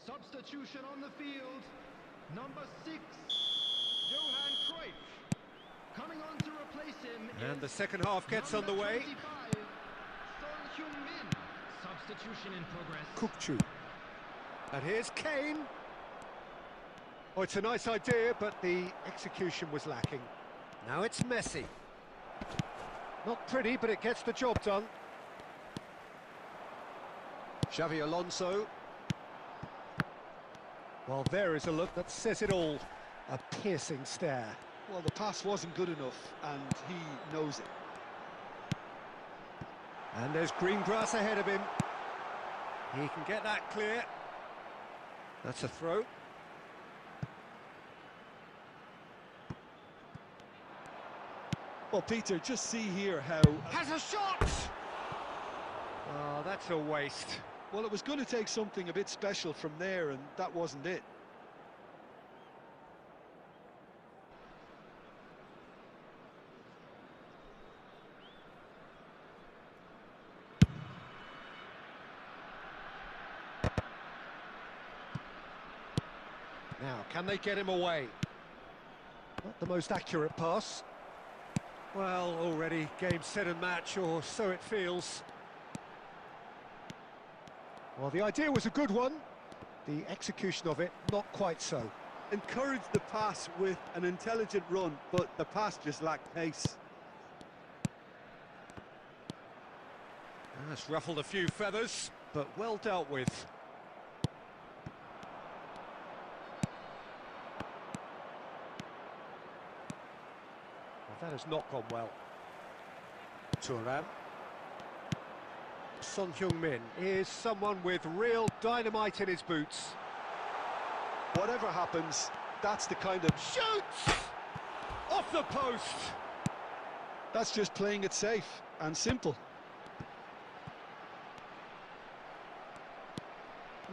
Substitution on the field. Number 6, Johan Cruyff. Coming on to replace him. And the second half gets underway. 25, Son Heung-min. Substitution in progress. Kukçu. And here's Kane. Oh, it's a nice idea, but the execution was lacking. Now it's Messi. Not pretty, but it gets the job done. Xavi Alonso. Well, there is a look that says it all. A piercing stare. Well, the pass wasn't good enough, and he knows it. And there's green grass ahead of him. He can get that clear. That's a throw. Well, Peter, just see here how... Has a shot! Oh, that's a waste. Well, it was going to take something a bit special from there, and that wasn't it. Now, can they get him away? Not the most accurate pass. Well, already game, set and match, or so it feels. Well, the idea was a good one. The execution of it, not quite so. Encouraged the pass with an intelligent run, but the pass just lacked pace. That's ruffled a few feathers, but well dealt with. Well, that has not gone well. Thuram. Son Heung-min is someone with real dynamite in his boots. Whatever happens, that's the kind of... Shoots! Off the post! That's just playing it safe and simple.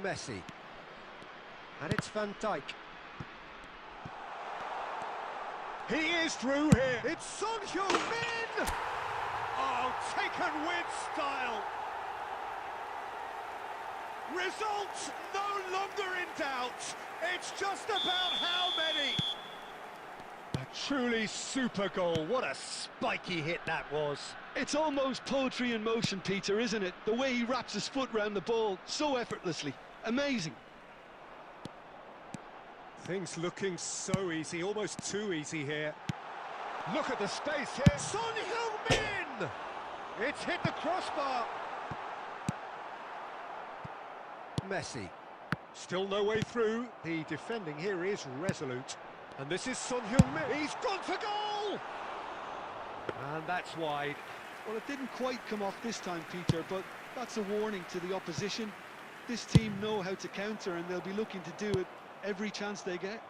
Messi. And it's Van Dijk. He is through here. It's Son Heung-min! Oh, taken with style. Results no longer in doubt. It's just about how many. A truly super goal. What a spiky hit that was. It's almost poetry in motion, Peter, isn't it? The way he wraps his foot round the ball so effortlessly. Amazing. Things looking so easy, almost too easy here. Look at the space here. Son Heung-min! It's hit the crossbar. Messi. Still no way through. The defending here is resolute. And this is Son Heung-min. He's gone for goal! And that's wide. Well, it didn't quite come off this time, Peter, but that's a warning to the opposition. This team know how to counter, and they'll be looking to do it every chance they get.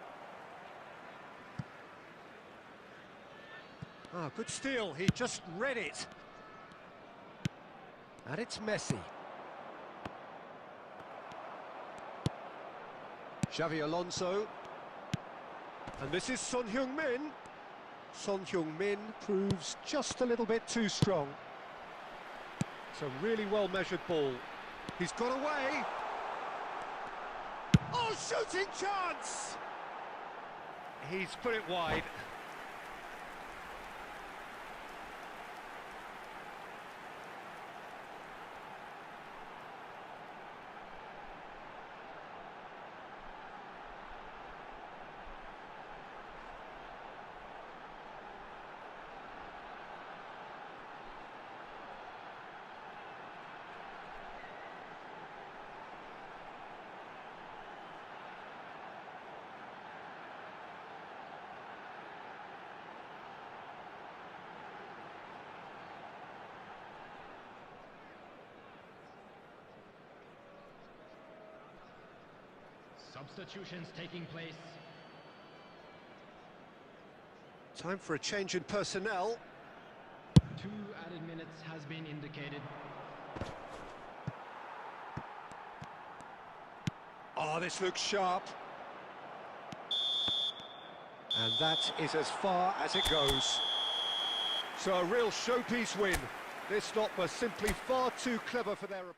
Ah, good steal. He just read it. And it's Messi. Xavi Alonso. And this is Son Heung-min. Son Heung-min proves just a little bit too strong. It's a really well-measured ball. He's got away. Oh, shooting chance! He's put it wide. Substitutions taking place. Time for a change in personnel. 2 added minutes has been indicated. Oh, this looks sharp. And that is as far as it goes. So a real showpiece win. This stop was simply far too clever for their opponent.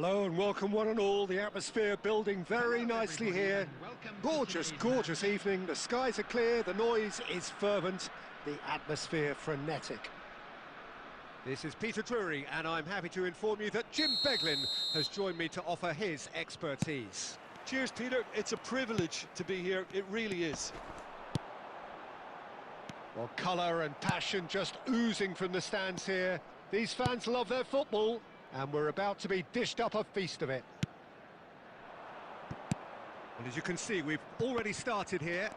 Hello and welcome one and all. The atmosphere building very nicely here. Gorgeous, gorgeous evening. The skies are clear, the noise is fervent, the atmosphere frenetic. This is Peter Drury and I'm happy to inform you that Jim Beglin has joined me to offer his expertise. Cheers, Peter. It's a privilege to be here. It really is. Well, colour and passion just oozing from the stands here. These fans love their football, and we're about to be dished up a feast of it. And as you can see, we've already started here.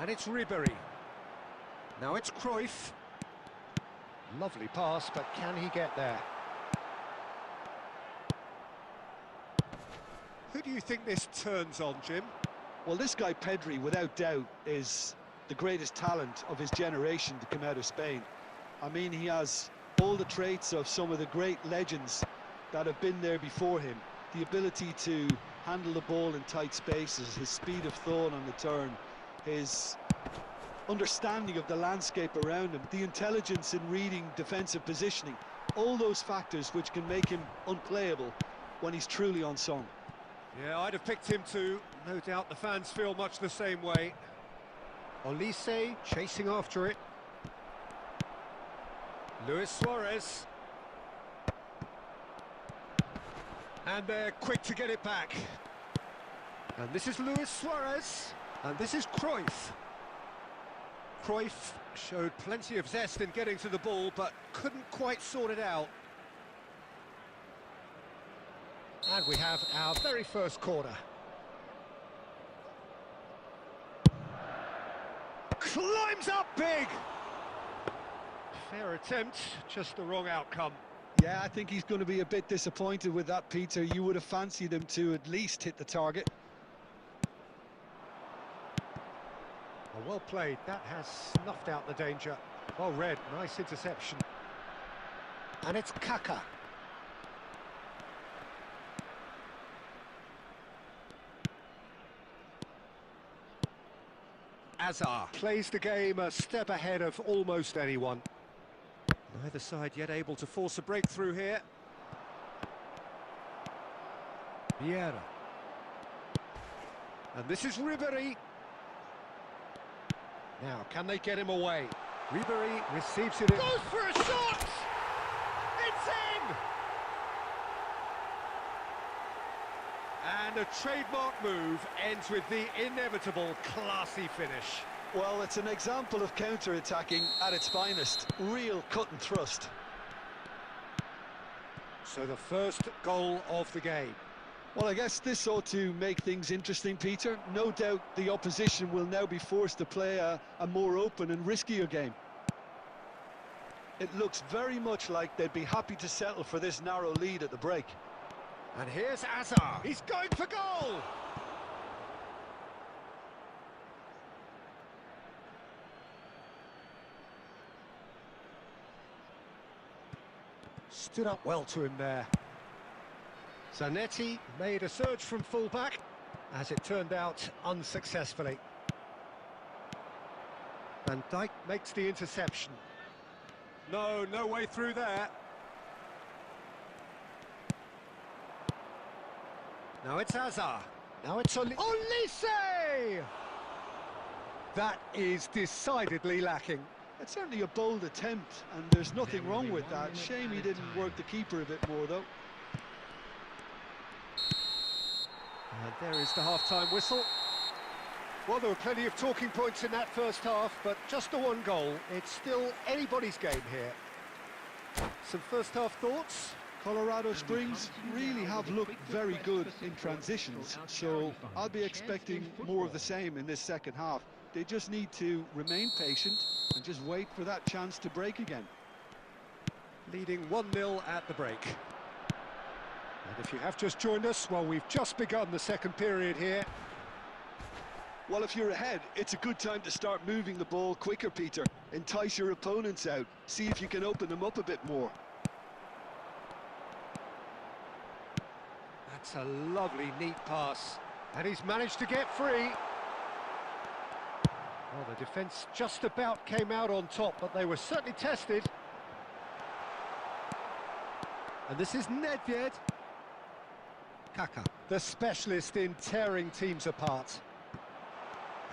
And it's Ribery. Now it's Cruyff. Lovely pass, but can he get there? Who do you think this turns on, Jim? Well, this guy Pedri, without doubt, is the greatest talent of his generation to come out of Spain. I mean, he has all the traits of some of the great legends that have been there before him. The ability to handle the ball in tight spaces, his speed of thought on the turn, his understanding of the landscape around him, the intelligence in reading defensive positioning, all those factors which can make him unplayable when he's truly on song. Yeah, I'd have picked him too. No doubt the fans feel much the same way. Olise chasing after it. Luis Suarez. And they're quick to get it back. And this is Luis Suarez. And this is Cruyff. Cruyff showed plenty of zest in getting to the ball, but couldn't quite sort it out. And we have our very first corner. Climbs up big! Fair attempt, just the wrong outcome. Yeah, I think he's going to be a bit disappointed with that, Peter. You would have fancied him to at least hit the target. Well played, that has snuffed out the danger. Well read, nice interception. And it's Kaka. Azar plays the game a step ahead of almost anyone. Neither side yet able to force a breakthrough here. Vieira. And this is Ribery. Now, can they get him away? Ribery receives it in. Goes for a shot! It's in! And a trademark move ends with the inevitable classy finish. Well, it's an example of counter-attacking at its finest. Real cut and thrust. So the first goal of the game. Well, I guess this ought to make things interesting, Peter. No doubt the opposition will now be forced to play a more open and riskier game. It looks very much like they'd be happy to settle for this narrow lead at the break. And here's Azar. He's going for goal! Stood up well to him there. Zanetti made a surge from full-back, as it turned out unsuccessfully. Van Dijk makes the interception. No way through there. Now it's Azar. Now it's Olise! That is decidedly lacking. It's certainly a bold attempt, and there's nothing wrong with that. Shame he didn't work the keeper a bit more, though. And there is the half-time whistle. Well, there were plenty of talking points in that first half, but just the one goal. It's still anybody's game here. Some first-half thoughts? Colorado Springs really have looked very good in transitions, so I'll be expecting more of the same in this second half. They just need to remain patient and just wait for that chance to break again. Leading 1-0 at the break. And if you have just joined us, well, we've just begun the second period here. Well, if you're ahead, it's a good time to start moving the ball quicker, Peter. Entice your opponents out. See if you can open them up a bit more. That's a lovely, neat pass. And he's managed to get free. Well, the defence just about came out on top, but they were certainly tested. And this is Nedved. Kaka, the specialist in tearing teams apart.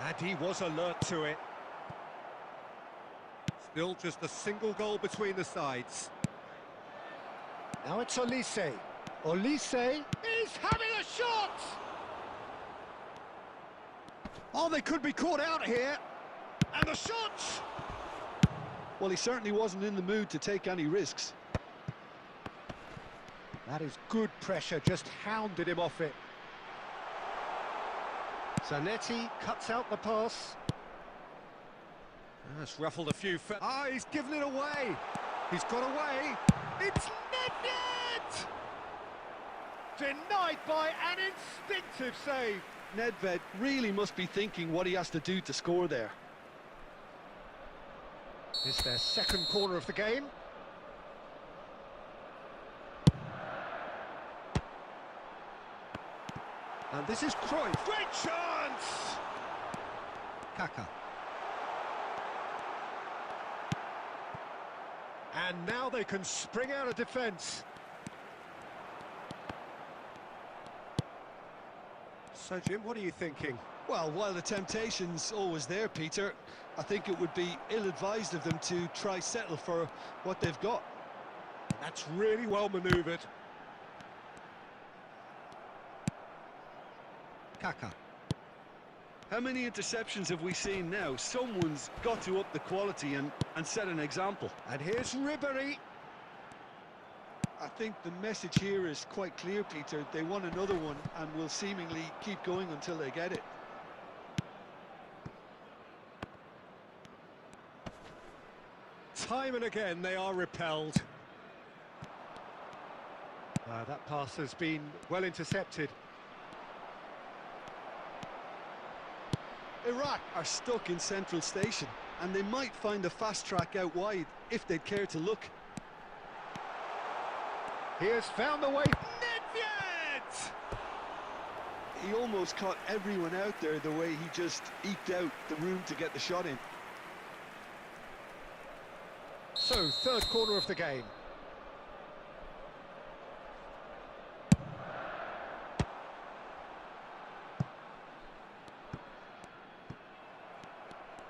And he was alert to it. Still just a single goal between the sides. Now it's Olise. Olise is having a shot! Oh, they could be caught out here. And the shot! Well, he certainly wasn't in the mood to take any risks. That is good pressure, just hounded him off it. Zanetti cuts out the pass. That's ruffled a few. He's given it away. He's got away. It's Nedved! Denied by an instinctive save. Nedved really must be thinking what he has to do to score there. It's their second corner of the game. And this is Cruyff. Great chance! Kaka. And now they can spring out of defence. So, Jim, what are you thinking? Well, while the temptation's always there, Peter, I think it would be ill-advised of them to try settle for what they've got. That's really well manoeuvred. Kaka. How many interceptions have we seen now? Someone's got to up the quality and set an example. And here's Ribéry. I think the message here is quite clear, Peter. They want another one and will seemingly keep going until they get it. Time and again they are repelled. That pass has been well intercepted. Iraq are stuck in central station and they might find a fast track out wide if they'd care to look. He has found the way. Nedved! He almost caught everyone out there the way he just eked out the room to get the shot in. So, third corner of the game.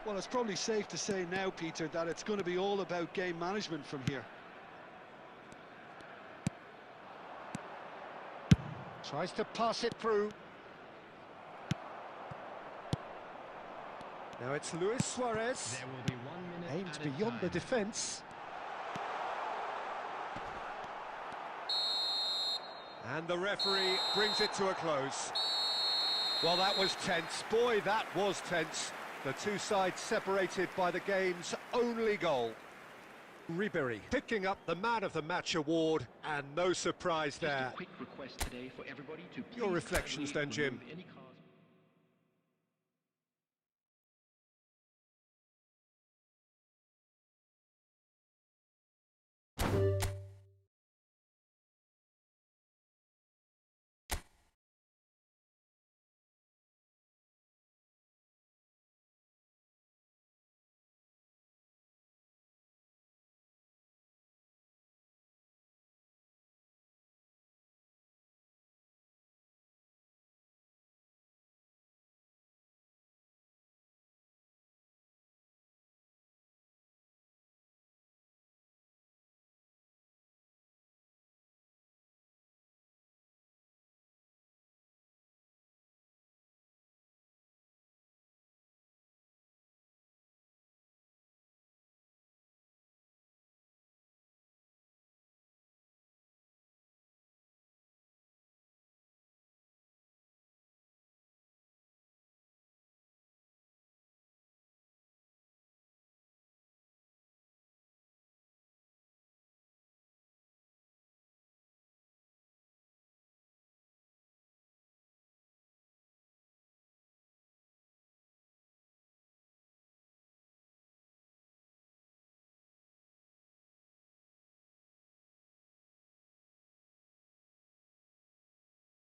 Well, it's probably safe to say now, Peter, that it's going to be all about game management from here. Tries to pass it through. Now it's Luis Suarez. There will be 1 minute. Aimed beyond the defence. And the referee brings it to a close. Well, that was tense. Boy, that was tense. The two sides separated by the game's only goal. Ribéry picking up the Man of the Match award, and no surprise there. Just a quick request today for everybody to Your reflections then, Jim.